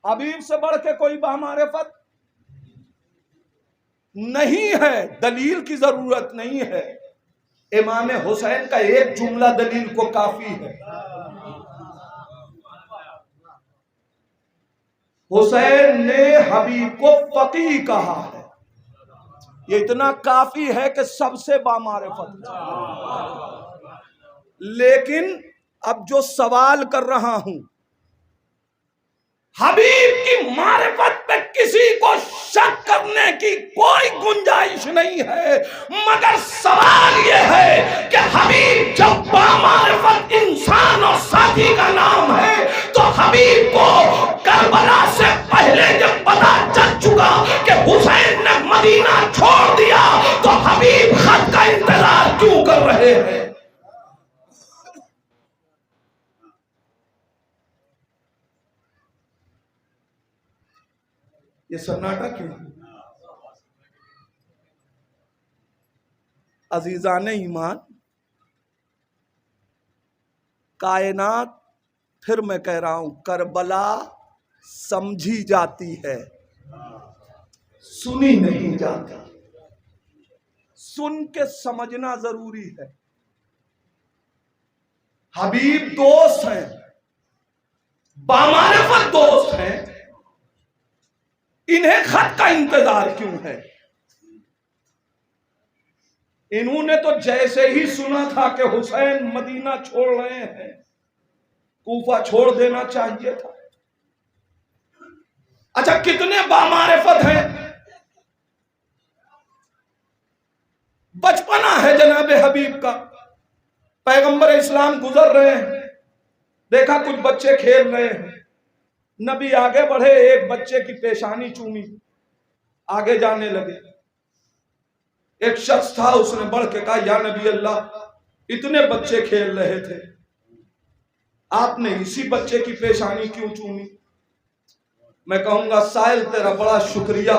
हबीब से बढ़ के कोई बामारिफत नहीं है, दलील की जरूरत नहीं है। इमाम हुसैन का एक जुमला दलील को काफी है। हुसैन ने हबीब को फकीह कहा है, ये इतना काफी है कि सबसे बामारिफत। लेकिन अब जो सवाल कर रहा हूं, हबीब की मारिफत पे किसी को शक करने की कोई गुंजाइश नहीं है, मगर सवाल यह है कि हबीब जब बामारिफत इंसान और साथी का नाम है, तो हबीब को करबला से पहले जब पता चल चुका कि हुसैन ने मदीना छोड़ दिया, तो हबीब खत का इंतजार क्यों कर रहे हैं? ये सन्नाटा क्यों? अजीजाने ईमान, कायनात, फिर मैं कह रहा हूं, करबला समझी जाती है, सुनी नहीं जाती। सुन के समझना जरूरी है। हबीब दोस्त हैं, बामारिफत दोस्त हैं, इन्हें खत का इंतजार क्यों है? इन्होंने तो जैसे ही सुना था कि हुसैन मदीना छोड़ रहे हैं, कूफा छोड़ देना चाहिए था। अच्छा, कितने बामारिफत हैं? बचपना है जनाब हबीब का, पैगंबर इस्लाम गुजर रहे हैं, देखा कुछ बच्चे खेल रहे हैं, नबी आगे बढ़े, एक बच्चे की पेशानी चूमी, आगे जाने लगे। एक शख्स था, उसने बढ़ के कहा, या नबी अल्लाह, इतने बच्चे खेल रहे थे, आपने इसी बच्चे की पेशानी क्यों चूमी? मैं कहूंगा साहिल, तेरा बड़ा शुक्रिया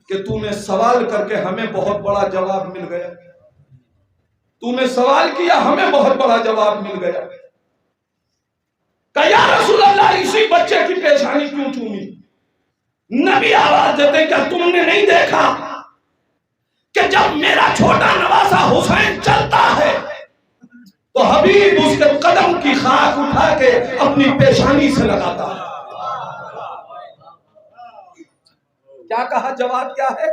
कि तूने सवाल करके हमें बहुत बड़ा जवाब मिल गया। तूने सवाल किया, हमें बहुत बड़ा जवाब मिल गया। या रसूल अल्लाह, इसी बच्चे की पेशानी क्यों चूमी? नबी आवाज देते, क्या तुमने नहीं देखा कि जब मेरा छोटा नवासा हुसैन चलता है तो हबीब उसके कदम की खाक उठा के अपनी पेशानी से लगाता है? क्या कहा? जवाब क्या है?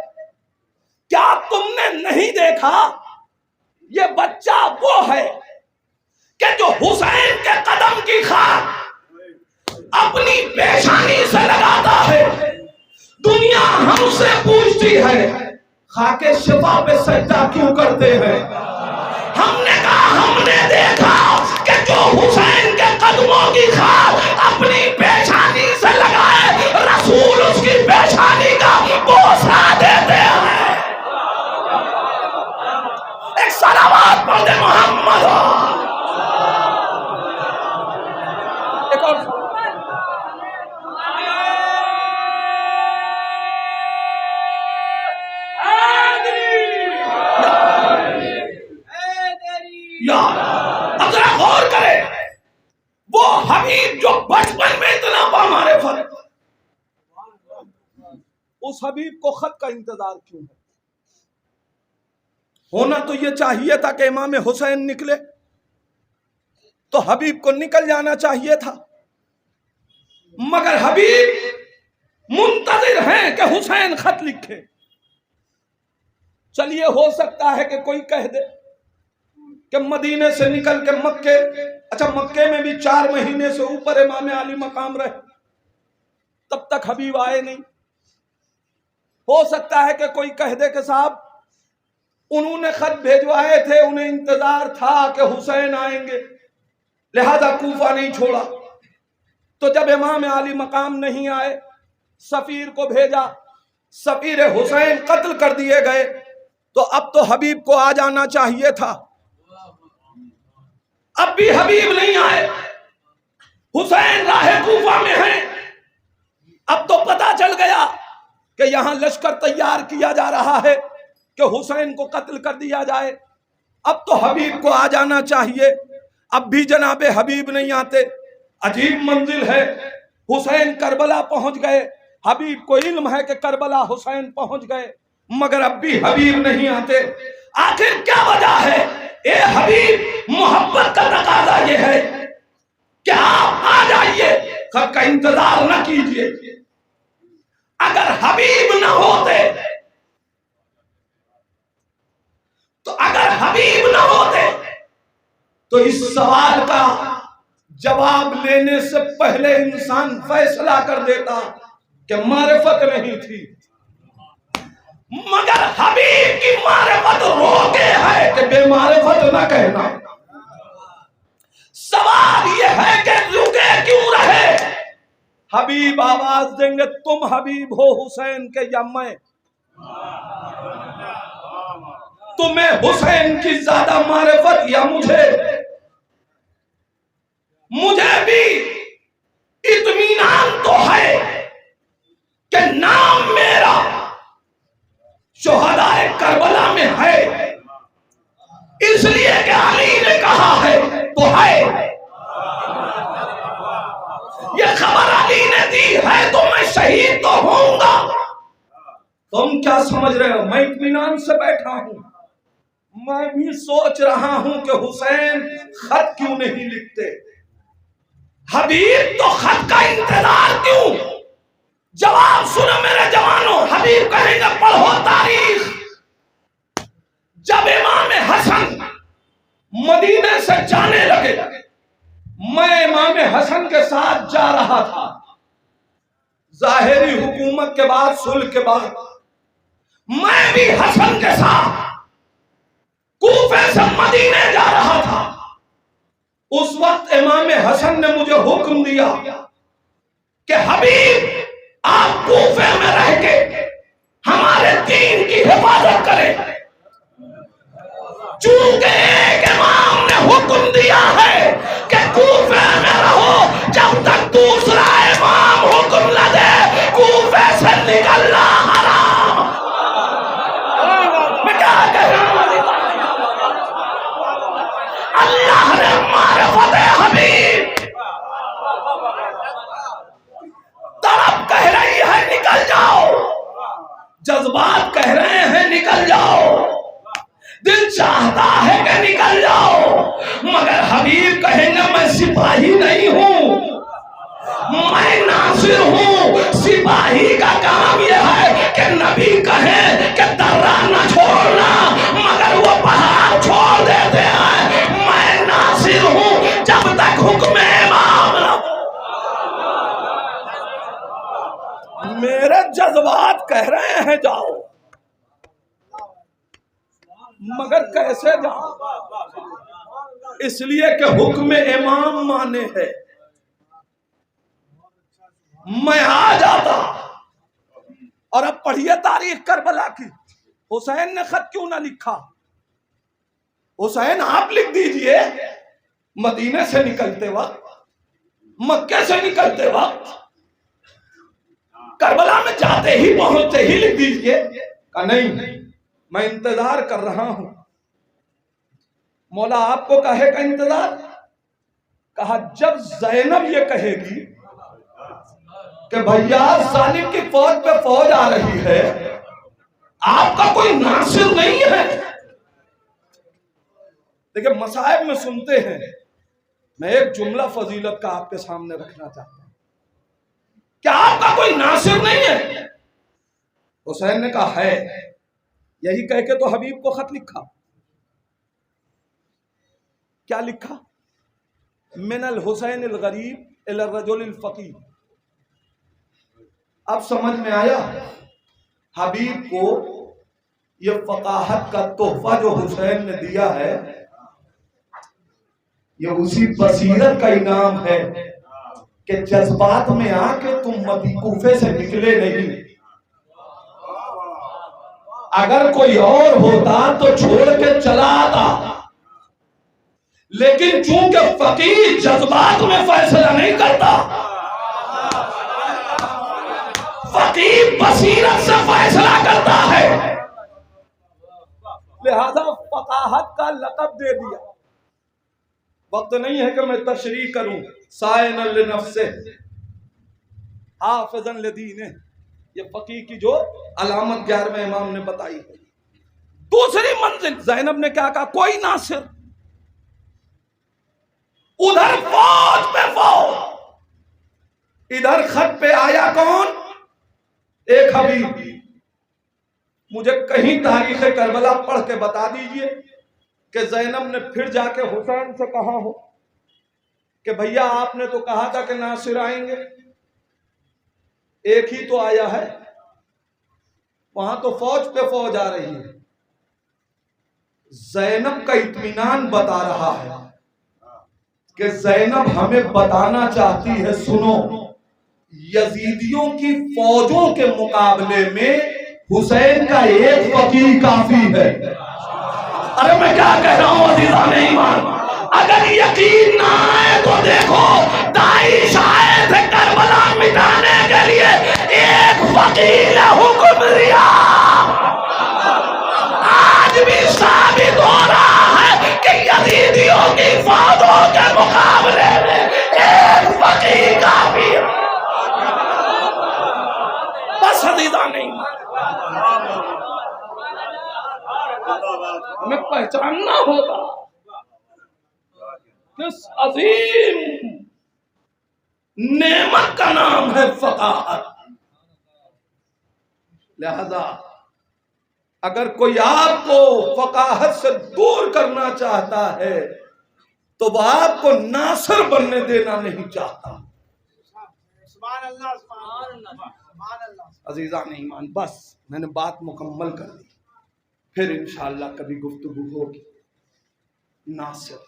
क्या तुमने नहीं देखा ये बच्चा वो है कि जो हुसैन के कदम की खाक अपनी पेशानी से लगाता है? दुनिया हमसे पूछती है, खाके शिफा पे सजदा क्यों करते हैं? हमने देखा कि जो हुसैन के कदमों की खाल अपनी पेशानी से लगाए, रसूल उसकी पेशानी का बोसा देते हैं। एक सलावत पढ़ दे मोहम्मद। एक और यार, अब जरा गौर करें, वो हबीब जो बचपन में इतना बामारिफत, उस हबीब को खत का इंतजार क्यों है? होना तो ये चाहिए था कि इमाम हुसैन निकले तो हबीब को निकल जाना चाहिए था, मगर हबीब मुंतजिर हैं कि हुसैन खत लिखे। चलिए, हो सकता है कि कोई कह दे कि मदीने से निकल के मक्के, अच्छा मक्के में भी 4 महीने से ऊपर इमाम अली मकाम रहे, तब तक हबीब आए नहीं। हो सकता है कि कोई कह दे कि साहब उन्होंने खत भेजवाए थे, उन्हें इंतजार था कि हुसैन आएंगे, लिहाजा कूफा नहीं छोड़ा। तो जब इमाम अली मकाम नहीं आए, सफीर को भेजा, सफीर हुसैन कत्ल कर दिए गए, तो अब तो हबीब को आ जाना चाहिए था। अब भी हबीब नहीं आए, हुसैन राहे कूफा में हैं। अब तो पता चल गया कि यहां लश्कर तैयार किया जा रहा है कि हुसैन को कत्ल कर दिया जाए। अब तो हबीब को आ जाना चाहिए, अब भी जनाबे हबीब नहीं आते। अजीब मंजिल है, हुसैन करबला पहुंच गए, हबीब को इल्म है कि करबला हुसैन पहुंच गए, मगर अब भी हबीब नहीं आते। आखिर क्या वजह है? ए हबीब, मोहब्बत का तकाजा ये है कि आप आ जाइए, खत का इंतजार न कीजिए। अगर हबीब न होते, तो अगर हबीब न होते तो इस सवाल का जवाब लेने से पहले इंसान फैसला कर देता कि मारिफत नहीं थी। मगर हबीब की मारिफत रोके है कि बेमारिफत न कहना। सवाल यह है कि रुके क्यों रहे? हबीब आवाज देंगे, तुम हबीब हो हुसैन के या मैं? तुम्हें हुसैन की ज्यादा मारिफत या मुझे? मुझे भी इत्मीनान तो है कि नाम मेरा शुहदाए करबला में है, इसलिए कि अली ने कहा है तो है। ये खबर अली ने दी है तो मैं शहीद तो होऊंगा। तुम क्या समझ रहे हो? मैं इत्मीनान से बैठा हूं, मैं भी सोच रहा हूं कि हुसैन खत क्यों नहीं लिखते। हबीब तो खत का इंतजार क्यों? जवाब सुनो मेरे जवानों। हबीब कहेंगे, पढ़ो तारीख। जब इमाम हसन मदीने से जाने लगे, मैं इमाम हसन के साथ जा रहा था। जाहिरी हुकूमत के बाद, सुलह के बाद, मैं भी हसन के साथ कूफे से मदीने जा रहा था। उस वक्त इमाम हसन ने मुझे हुक्म दिया कि हबीब, आप कूफे में रह के हमारे दीन की हिफाजत करें। चूंकि एक इमाम ने हुक्म दिया है कि कूफे में रहो, जब तक दूसरा इमाम हुक्म न दे कूफे से निकलना हराम। मैं क्या कह रहा हूं? अल्लाह ने मारिफत हबीब, तड़प कह रही है निकल जाओ, जज्बात कह रहे हैं निकल जाओ, दिल चाहता है कि निकल जाओ, मगर हबीब कहेंगे मैं सिपाही नहीं हूं, मैं नासिर हूं। सिपाही का काम यह है कि नबी कहे कि दर्रा न छोड़ना, मगर वो पहाड़ छोड़ देते हैं। मैं नासिर हूं जब तक हुक्म इमाम न हो। मेरे जज्बात कह रहे हैं जाओ, मगर कैसे जाओ? इसलिए कि हुक्म इमाम माने है। मैं आ जाता। और अब पढ़िए तारीख करबला की। हुसैन ने खत क्यों ना लिखा? हुसैन आप लिख दीजिए, मदीने से निकलते वक्त, मक्के से निकलते वक्त, करबला में जाते ही पहुंचते ही लिख दीजिए। कहा नहीं, मैं इंतजार कर रहा हूं। मौला आपको कहेगा इंतजार? कहा जब जैनब ये कहेगी कि भैया जालिम की फौज पे फौज आ रही है, आपका कोई नासिर नहीं है। देखिए मसाइब में सुनते हैं, मैं एक जुमला फजीलत का आपके सामने रखना चाहता हूं। क्या आपका कोई नासिर नहीं है? हुसैन ने कहा है। यही कह के तो हबीब को खत लिखा। क्या लिखा? मिनल हुसैन अल गरीब इला रजुल अल फकीर। अब समझ में आया हबीब को यह फकाहत का तोहफा जो हुसैन ने दिया है, यह उसी बसीरत का इनाम है कि जज्बात में आके तुम कूफे से निकले नहीं। अगर कोई और होता तो छोड़ के चला आता, लेकिन चूंकि फकीर जज्बात में फैसला नहीं करता, फकीर बसीरत से फैसला करता है, लिहाजा फकाहत का लक़ब दे दिया। वक्त नहीं है कि मैं तशरीह करूं। सायनल लिनफ्से हाफिज़न लिदीने, ये फकीह की जो अलामत 11वें इमाम ने बताई है। दूसरी मंजिल ज़ैनब ने क्या कहा? कोई नासिर। उधर फौज पे फौज, इधर खत पे आया कौन? एक हबीब। मुझे कहीं तारीख करबला पढ़ के बता दीजिए कि ज़ैनब ने फिर जाके हुसैन से कहा हो कि भैया आपने तो कहा था कि नासिर आएंगे, एक ही तो आया है। वहां तो फौज पे फौज आ रही है। ज़ैनब का इत्मीनान बता रहा है कि ज़ैनब हमें बताना चाहती है, सुनो, यजीदियों की फौजों के मुकाबले में हुसैन का एक फकीह काफी है। अरे मैं क्या कह रहा हूं अज़ीज़ान ईमान, अगर यकीन ना आए तो देखो, दाइश आए थे करबला मिटाने के लिए, एक फकीह ने हुक्म दिया। आज भी साबित हो रहा है कि यजीदियों की फौजों के मुकाबले में एक फकीह काफी है। बस अज़ीज़ान ईमान, हमें पहचानना होगा किस अजीम नेमत का नाम है फकाहत। लिहाजा अगर कोई आपको फकाहत से दूर करना चाहता है तो वह आपको नासिर बनने देना नहीं चाहता। अजीज़ान ईमान, बस मैंने बात मुकम्मल कर दी, फिर इंशाअल्लाह कभी गुफ्तगू होगी। नासिर,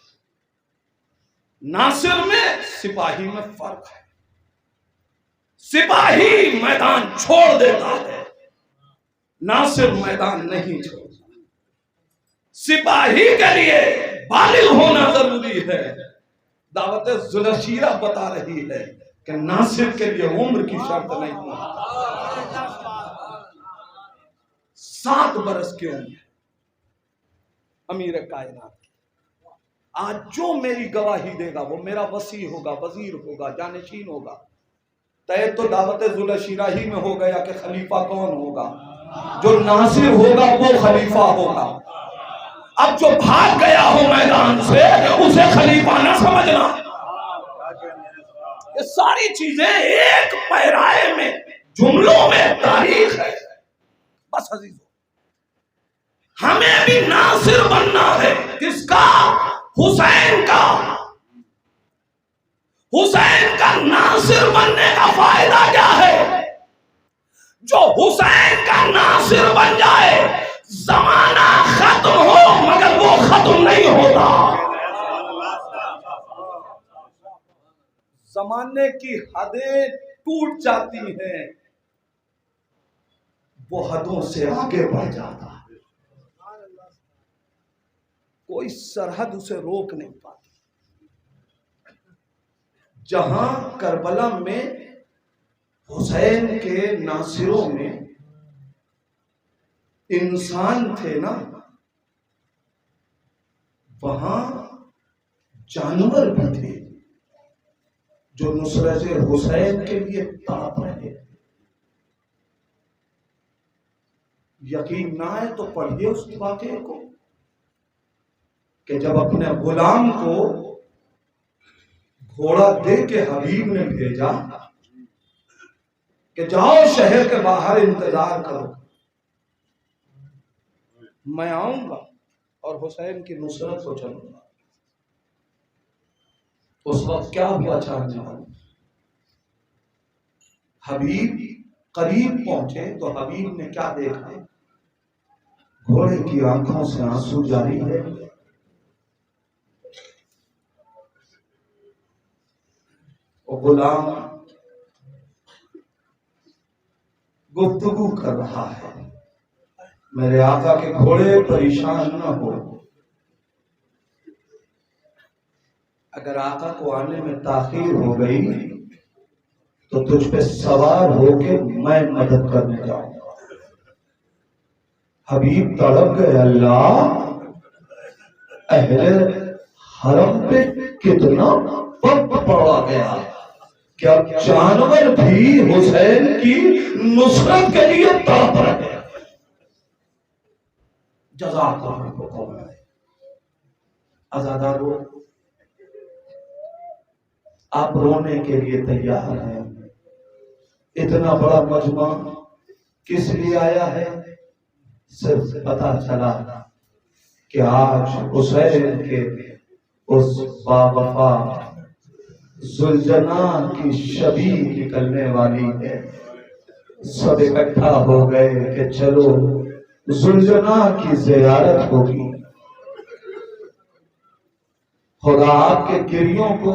नासिर में सिपाही में फर्क है। सिपाही मैदान छोड़ देता है, नासिर मैदान नहीं छोड़ता। सिपाही के लिए बालिग होना जरूरी है। दावत जुलशीरा बता रही है कि नासिर के लिए उम्र की शर्त नहीं है। 7 बरस की उम्र अमीर कायनात की। आज जो मेरी गवाही देगा वो मेरा वसी होगा, वजीर होगा, जानशीन होगा। तय तो दावत जुलशीरा ही में हो गया कि खलीफा कौन होगा। जो नासिर होगा वो खलीफा होगा। अब जो भाग गया हो मैदान से उसे खलीफा ना समझना। ये सारी चीजें एक पैराए में, जुमलों में तारीख है। बस अजीजों, हमें भी नासिर बनना है। किसका? हुसैन का। हुसैन का नासिर बनने का फायदा क्या है? जो हुसैन का नासिर बन जाए, जमाना खत्म हो मगर वो खत्म नहीं होता। जमाने की हदें टूट जाती हैं, वो हदों से आगे बढ़ जाता है, कोई सरहद उसे रोक नहीं पाती। जहां करबला में हुसैन के नासिरों में इंसान थे ना, वहां जानवर भी थे जो नुसरत हुसैन के लिए तड़प रहे। यकीन ना है तो पढ़िए उस वाक़े को कि जब अपने गुलाम को घोड़ा दे के हबीब ने भेजा कि जाओ शहर के बाहर इंतजार करो, मैं आऊंगा और हुसैन की नुसरत को चलूंगा। उस वक्त क्या हुआ जानने वाले, हबीब करीब पहुंचे तो हबीब ने क्या देखा, घोड़े की आंखों से आंसू जारी है, और गुलाम गुफ्तगू कर रहा है, मेरे आका के घोड़े परेशान न हो, अगर आका को आने में ताखीर हो गई तो तुझ पे सवार होके मैं मदद करने जाऊंगा। हबीब तड़प गए, अल्लाह अहले हरम पे कितना वक्त पड़ा गया, क्या जानवर भी हुसैन की नुसरत के लिए तड़प रहे। जज़ाकल्लाह। आज़ादारो, आप रोने के लिए तैयार हैं। इतना बड़ा मजमा किस लिए आया है, सिर्फ पता चला कि आज हुसैन के उस बावफा जुलजना की शबी निकलने वाली है। सब इकट्ठा हो गए कि चलो जुलजना की ज़ियारत होगी। खुदा आपके गिरियों को,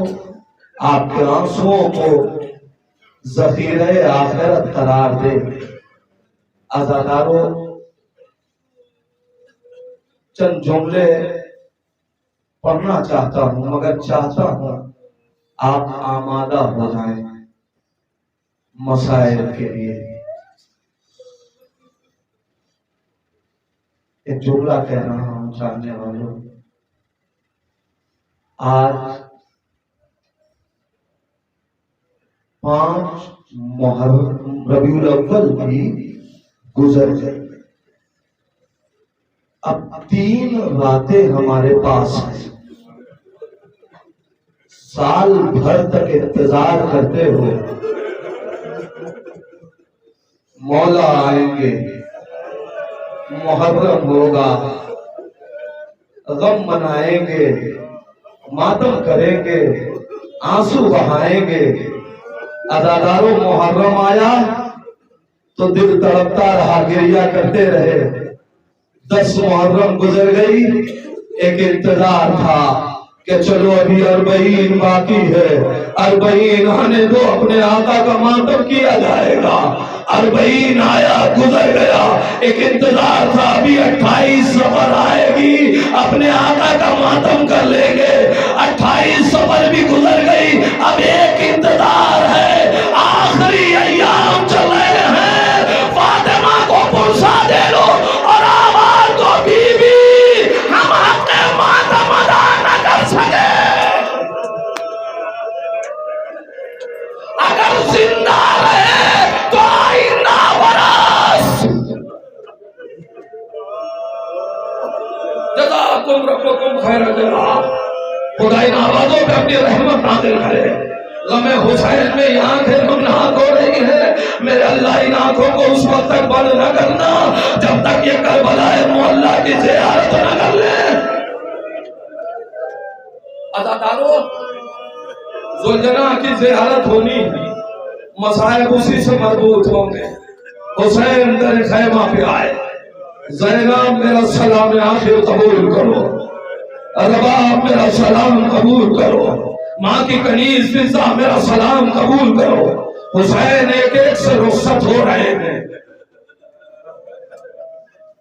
आपके आंसुओं को ज़ख़ीरे आखिरत करार दे। आज़ादारो, चंद जुमले पढ़ना चाहता हूं, मगर चाहता हूं आप आमादा हो जाएं मसाइल के लिए। एक जुमला कह रहा हूं जानने वालों, आज 5 मुहर्रम रबीउल अव्वल भी गुजर गई। अब 3 रातें हमारे पास हैं। साल भर तक इंतजार करते हो, मौला आएंगे, मुहर्रम होगा, गम मनाएंगे, मातम करेंगे, आंसू बहाएंगे। अज़ादारों, मुहर्रम आया तो दिल तड़पता रहा, गिरिया करते रहे। 10 मुहर्रम गुजर गई, एक इंतजार था कि चलो अभी 40 बाकी है, 40 आने दो, अपने आका का मातम किया जाएगा। 40 आया, गुजर गया, एक इंतजार था, अभी 28 सफर आएगी, अपने आका का मातम कर लेंगे। 28 सफर भी गुजर गई, अब एक इंतजार है, आखिरी अय्याम चल रहे हैं। फातिमा को पुरसा दे लो और आवाज दो, बीबी हम अपने मातम अदा न कर सके, अगर जिंदा रहे तो आइंदा बरस। जज़ाकुम रब्बुकुम खैर जज़ा। खुदा इन आवाजों पे अपनी रहमत नाज़िल करे। गमे हुसैन में आंखें नमनाहक हो रही है, मेरे अल्लाह इन आंखों को उस वक्त तक बंद न करना जब तक ये करबलाए मुअल्ला की ज़ियारत न कर ले। अज़ादारो, जुलजना की ज़ियारत होनी, मसाइब उसी से मरबूत होंगे। हुसैन दर खैमा पे आए, ज़ैनब मेरा सलाम आखिर कबूल करो, रबाब मेरा सलाम कबूल करो, माँ की कनीज फिजा मेरा सलाम कबूल करो। हुसैन एक एक से रुखसत हो रहे हैं।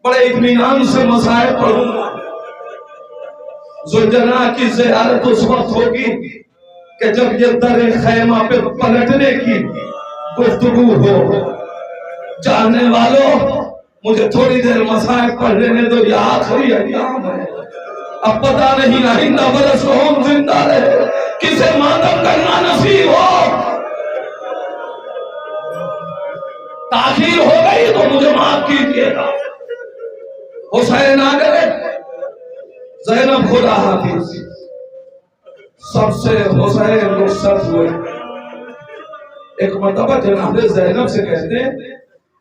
बड़े इत्मीनान से मसाइल पढ़ूंगा। जुलजना की ज़ियारत उस वक्त होगी कि जब ये दर खैमा पे पलटने की गुफ्तगू हो। जानने वालों, मुझे थोड़ी देर मसाइल पढ़ लेने दो, ये आखिरी अय्याम है। अब पता नहीं आइंदा बरस हम जिंदा रहे, किसे मातम करना नसीब हो। ताखीर हो गई तो मुझे माफ कीजिएगा। हुसैन आ गए, ज़ैनब खुदा हाफिज, सबसे हुसैन रुखसत हुए। एक मर्तबा जनाब ज़ैनब से कहते हैं,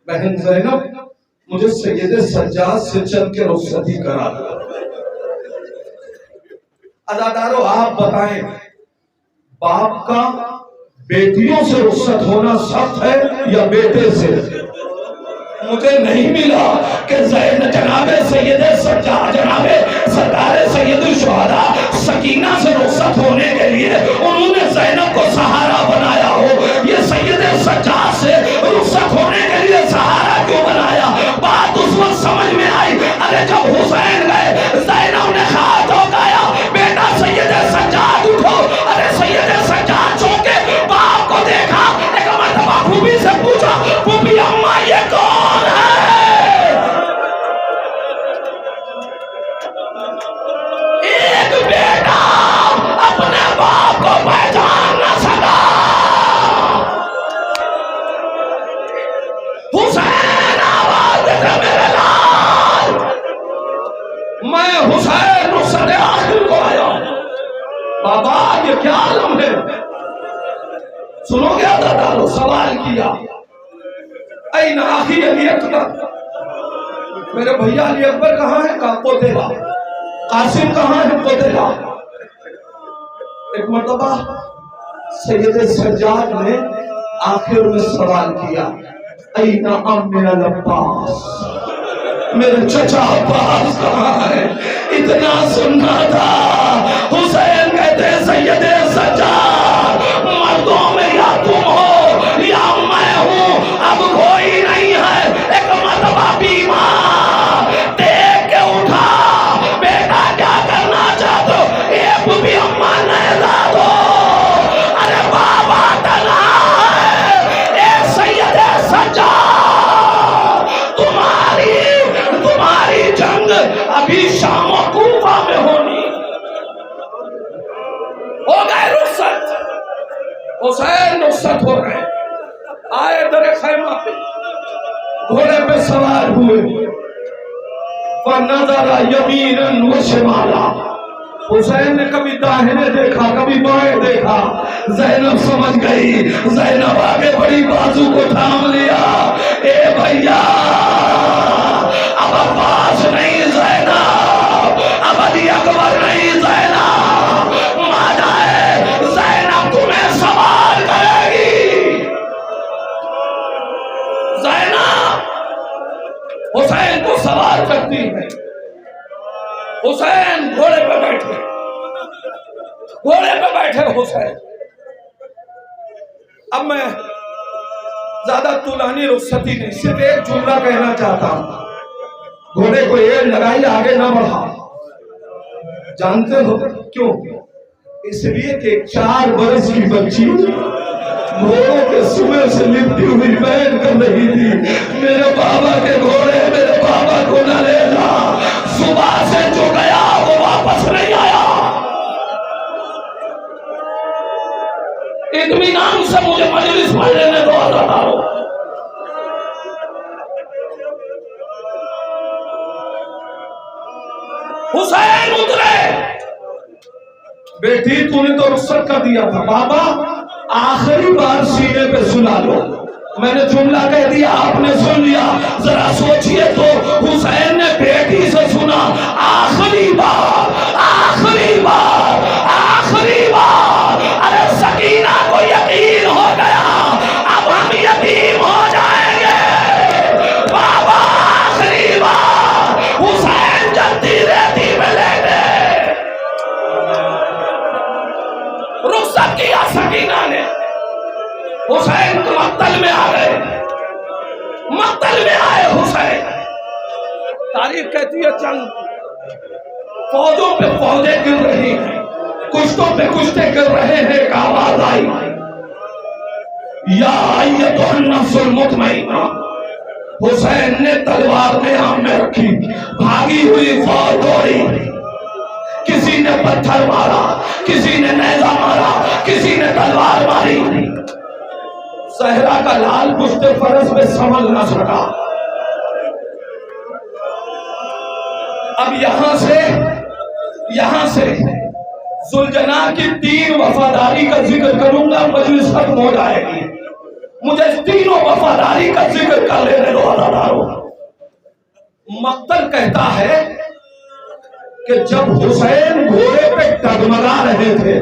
बहन ज़ैनब मुझे सैयद सज्जाद से चल के रुखसती करा दो। अदादारों आप बताएं, बाप का बेटियों से रुखसत होना सख्त है या बेटे से? मुझे नहीं मिला कि जनाबे सैयद सज्जाद, जनाबे सरकारे सैयद शुहदा सकीना से रुखसत होने के लिए उन्होंने ज़ैनब को सहारा बनाया हो। ये सैयद सज्जाद से रुखसत होने के लिए सहारा क्यों बनाया? बात उस वक्त समझ में आई। अरे जब हुसैन गए, ज़ैनब ने हाथ उठाया, बेटा सैयद सज्जाद उठो। अरे सैयद सज्जाद चौंके, बाप को देखा, एक मर्तबा फूफी से पूछा, फूफी अम्मा ये कौन है? एक बेटा अपने बाप को पहचान न सका। हुसैन आवाज देते, मेरे लाल, मैं हुसैन रुखसत आखिर को आया। बाबा ये क्या आलम है? सुनोगे दादा? सवाल किया, ऐन आखी अली अकबर, मेरे भैया अली अकबर कहाँ है? का पोतेला। कासिम कहाँ है? पोतेला। एक मर्तबा सैयद सज्जाद ने आखिर में सवाल किया, ऐन अम्मे अल अब्बास, मेरे चचा अब्बास कहाँ है? इतना सुनना था। हुसैन कहते सैयद सज्जाद, मर्दों में या तुम हो या मैं हूं, अब कोई नहीं है। एक मर्तबा बीमार देख के उठा, बेटा क्या करना चाहते हो? एक भी अम्मा नहीं ला दो। अरे बाबा तना है, एक सैयद सज्जाद, तुम्हारी जंग अभी शाम और कूफा में होनी। हो गए रुखसत, हुसैन रुखसत हो रहे। आए दर खैमा पे, घोड़े पे सवार हुए, नज़रा यमीनन व शिमाला। हुसैन ने कभी दाहिने देखा, कभी बाएं देखा। ज़ैनब समझ गई, ज़ैनब आगे बड़ी, बाजू को थाम लिया। ए भैया, अब अब्बास नहीं ज़ैनब, अब अली अकबर नहीं ज़ैनब, माना है ज़ैनब तुम्हें सवाल करेगी। ज़ैनब हुसैन को सवाल करती है। हुसैन घोड़े पे बैठे, घोड़े पे बैठे हुसैन। अब मैं ज्यादा तुलानी रुखसती नहीं, सिर्फ एक जुमला कहना चाहता हूं। घोड़े को ये लगाई, आगे ना बढ़ा। जानते हो क्यों? इसलिए कि 4 बरस की बच्ची घोड़ों के सुबह से लिपटी हुई बैन कर रही थी, मेरे बाबा के घोड़े मेरे बाबा को न ले जा। सुबह से जो गया वो वापस नहीं आया। इत्मीनान से मुझे मजलिस में लेने दो अदादारों। हुसैन उतरे, बेटी तूने तो रुखसत कर दिया था, बाबा आखिरी बार सीने पे सुना लो। मैंने जुमला कह दिया, आपने सुन लिया। जरा सोचिए तो, हुसैन ने बेटी से सुना, आखिरी बार, आखिरी बार, आखिरी बार। अरे सकीना को यकीन हो गया, अब हम यतीम हो जाएंगे। बाबा आखिरी बार, हुसैन जल्दी रेती में ले गए। मक्तल में आ गए, मक्तल में आए हुसैन। तारीख कहती है जंग, फौजों पे फौजें गिर रही हैं, कुश्तों पे कुश्ते गिर रहे हैं। एक आवाज आई, या अय्युहन नफ्सुल मुतमइन्ना। हुसैन ने तलवार ने आम में रखी, भागी हुई फौज दौड़ी, किसी ने पत्थर मारा, किसी ने नेजा मारा, किसी ने तलवार मारी। सहरा का लाल पुश्ते फरस में संभल न सका। अब यहां से सुलझना की 3 वफादारी का जिक्र करूंगा, मजलिस खत्म हो जाएगी। मुझे 3 वफादारी का जिक्र कर लेने दो अज़ादारों। मक्तल कहता है कि जब हुसैन घोड़े पे डगमगा रहे थे,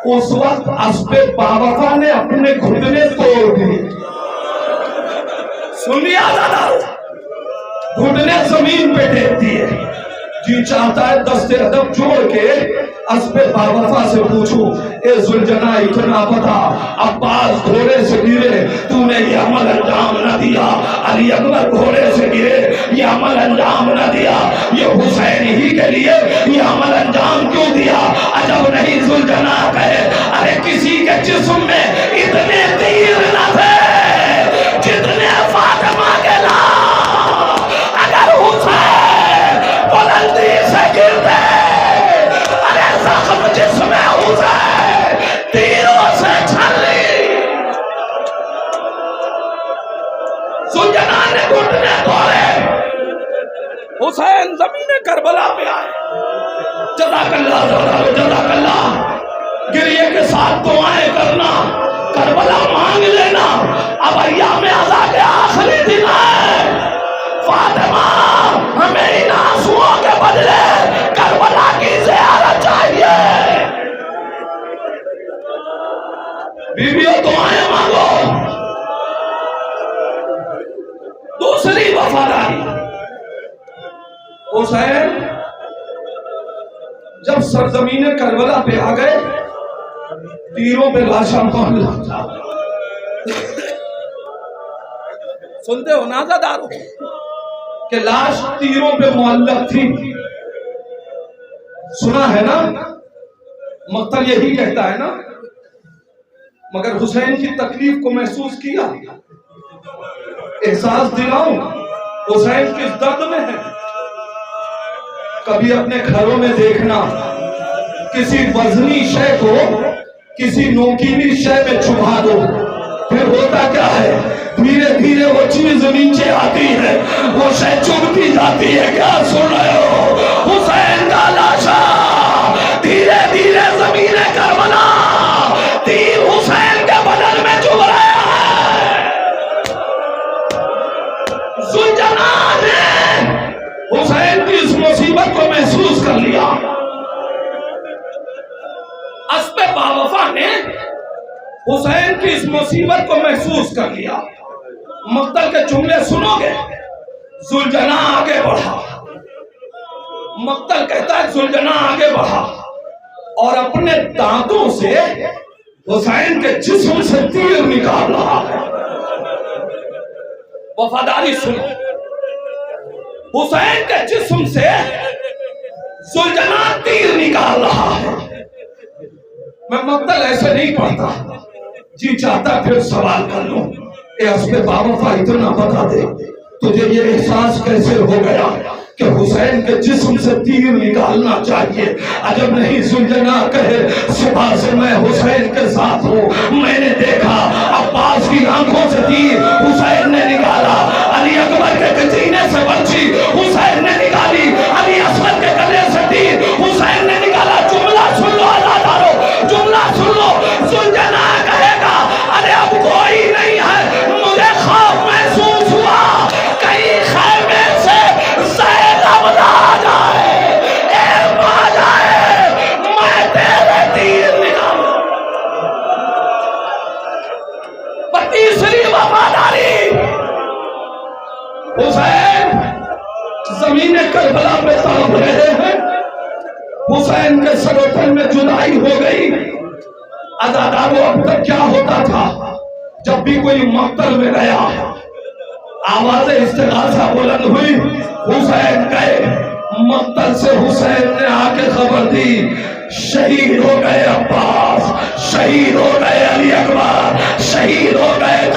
उस वक्त अस्पे बावफा ने अपने घुटने तोड़ दिए। सुन लिया अज़ादारों, घुटने जमीन पे टेक दिए। जी चाहता है दस्ते अदब जोड़ के अस्पे बावफा से पूछूं, ए जुलजना इतना पता, अब्बास घोड़े से गिरे, तूने ये अमल अंजाम न दिया। अली अकबर घोड़े से गिरे, ये अमल अंजाम न दिया। ये हुसैन ही के लिए ये अमल अंजाम क्यों दिया? अजब नहीं जुलजना कहे, अरे किसी के जिस्म में इतने तीर न थे जितने फातिमा के लाल। अगर हुसैन बुलंदी से गिरते, अरे जख्म जिसमें हुसैन तीरों से छली। सुलझना ने घुटने तोड़े, हुसैन जमीन करबला पे आए। जज़ाकल्लाह जज़ाकल्लाह। गिरिए के साथ दुआएं करना, करबला मांग लेना। अब अय्याम अज़ा के आखिरी दिन है। फातिमा, हमें इन आंसुओं के बदले करबला की ज़ियारत चाहिए। बीवियों दुआएं मांगो। दूसरी वफादारी, हुसैन जब सरजमीन करबला पे आ गए, तीरों पे लाशा मुअल्लक था। सुनते हो ना अज़ादारों कि लाश तीरों पे मुअल्लक थी? सुना है ना? मक्तल यही कहता है ना? मगर हुसैन की तकलीफ को महसूस किया, एहसास दिलाऊं हुसैन किस दर्द में है। कभी अपने घरों में देखना, किसी वजनी शय को किसी नोकीली शय में छुपा दो, फिर होता क्या है, धीरे धीरे वो चीज नीचे आती है, वो शय चुभती जाती है। क्या सुन रहे हो? हुसैन का लाशा धीरे धीरे जमीन करबला तीर हुसैन के बदन में चुभ रहा है। सुलझना ने हुसैन की इस मुसीबत को महसूस कर लिया। अस्पे बावफा ने हुसैन की इस मुसीबत को महसूस कर लिया। मक्तल के जुमले सुनोगे। सुलझना आगे बढ़ा, मक्तल कहता है सुलझना आगे बढ़ा और अपने दांतों से हुसैन के जिस्म से तीर निकाल रहा है। वफादारी सुनो, हुसैन के जिस्म से सुलझना तीर निकाल रहा है। मैं मक्तल ऐसे नहीं पढ़ता, जी चाहता फिर सवाल कर लूं, अस्पे बावफा इतना बता दे, तुझे ये एहसास कैसे हो गया कि हुसैन के जिस्म से तीर निकालना चाहिए? अजब नहीं सुलझना कहे, सुबह से मैं हुसैन के साथ हूँ, मैंने देखा अब्बास की आंखों से तीर हुसैन ने निकाला, अली अकबर के सीने से बर्छी हुसैन ने निकाली, अली असगर के गले से तीर हुसैन ने निकाला। जुमला सुन लो अज़ादारों, जुमला सुन लो। सुलझना कहेगा, अरे अब कोई नहीं है, मुझे खौफ महसूस हुआ कहीं खैमे से ज़ैनब आ जाए, आ जाए, मैं तेरे तीर निकालूं। तीसरी वफादारी, हुसैन जमीन करबला पे तड़प रहे हैं, हुसैन के सरोतन में जुदाई हो गई। अज़ादारों अब तक क्या होता था, जब भी कोई मक्तल में गया, आवाज इस्तिगासा बुलंद हुई, हुसैन गए मक्तल से। हुसैन ने आके खबर दी, शहीद हो गए अब्बास, शहीद हो गए अली अकबर, शहीद हो गए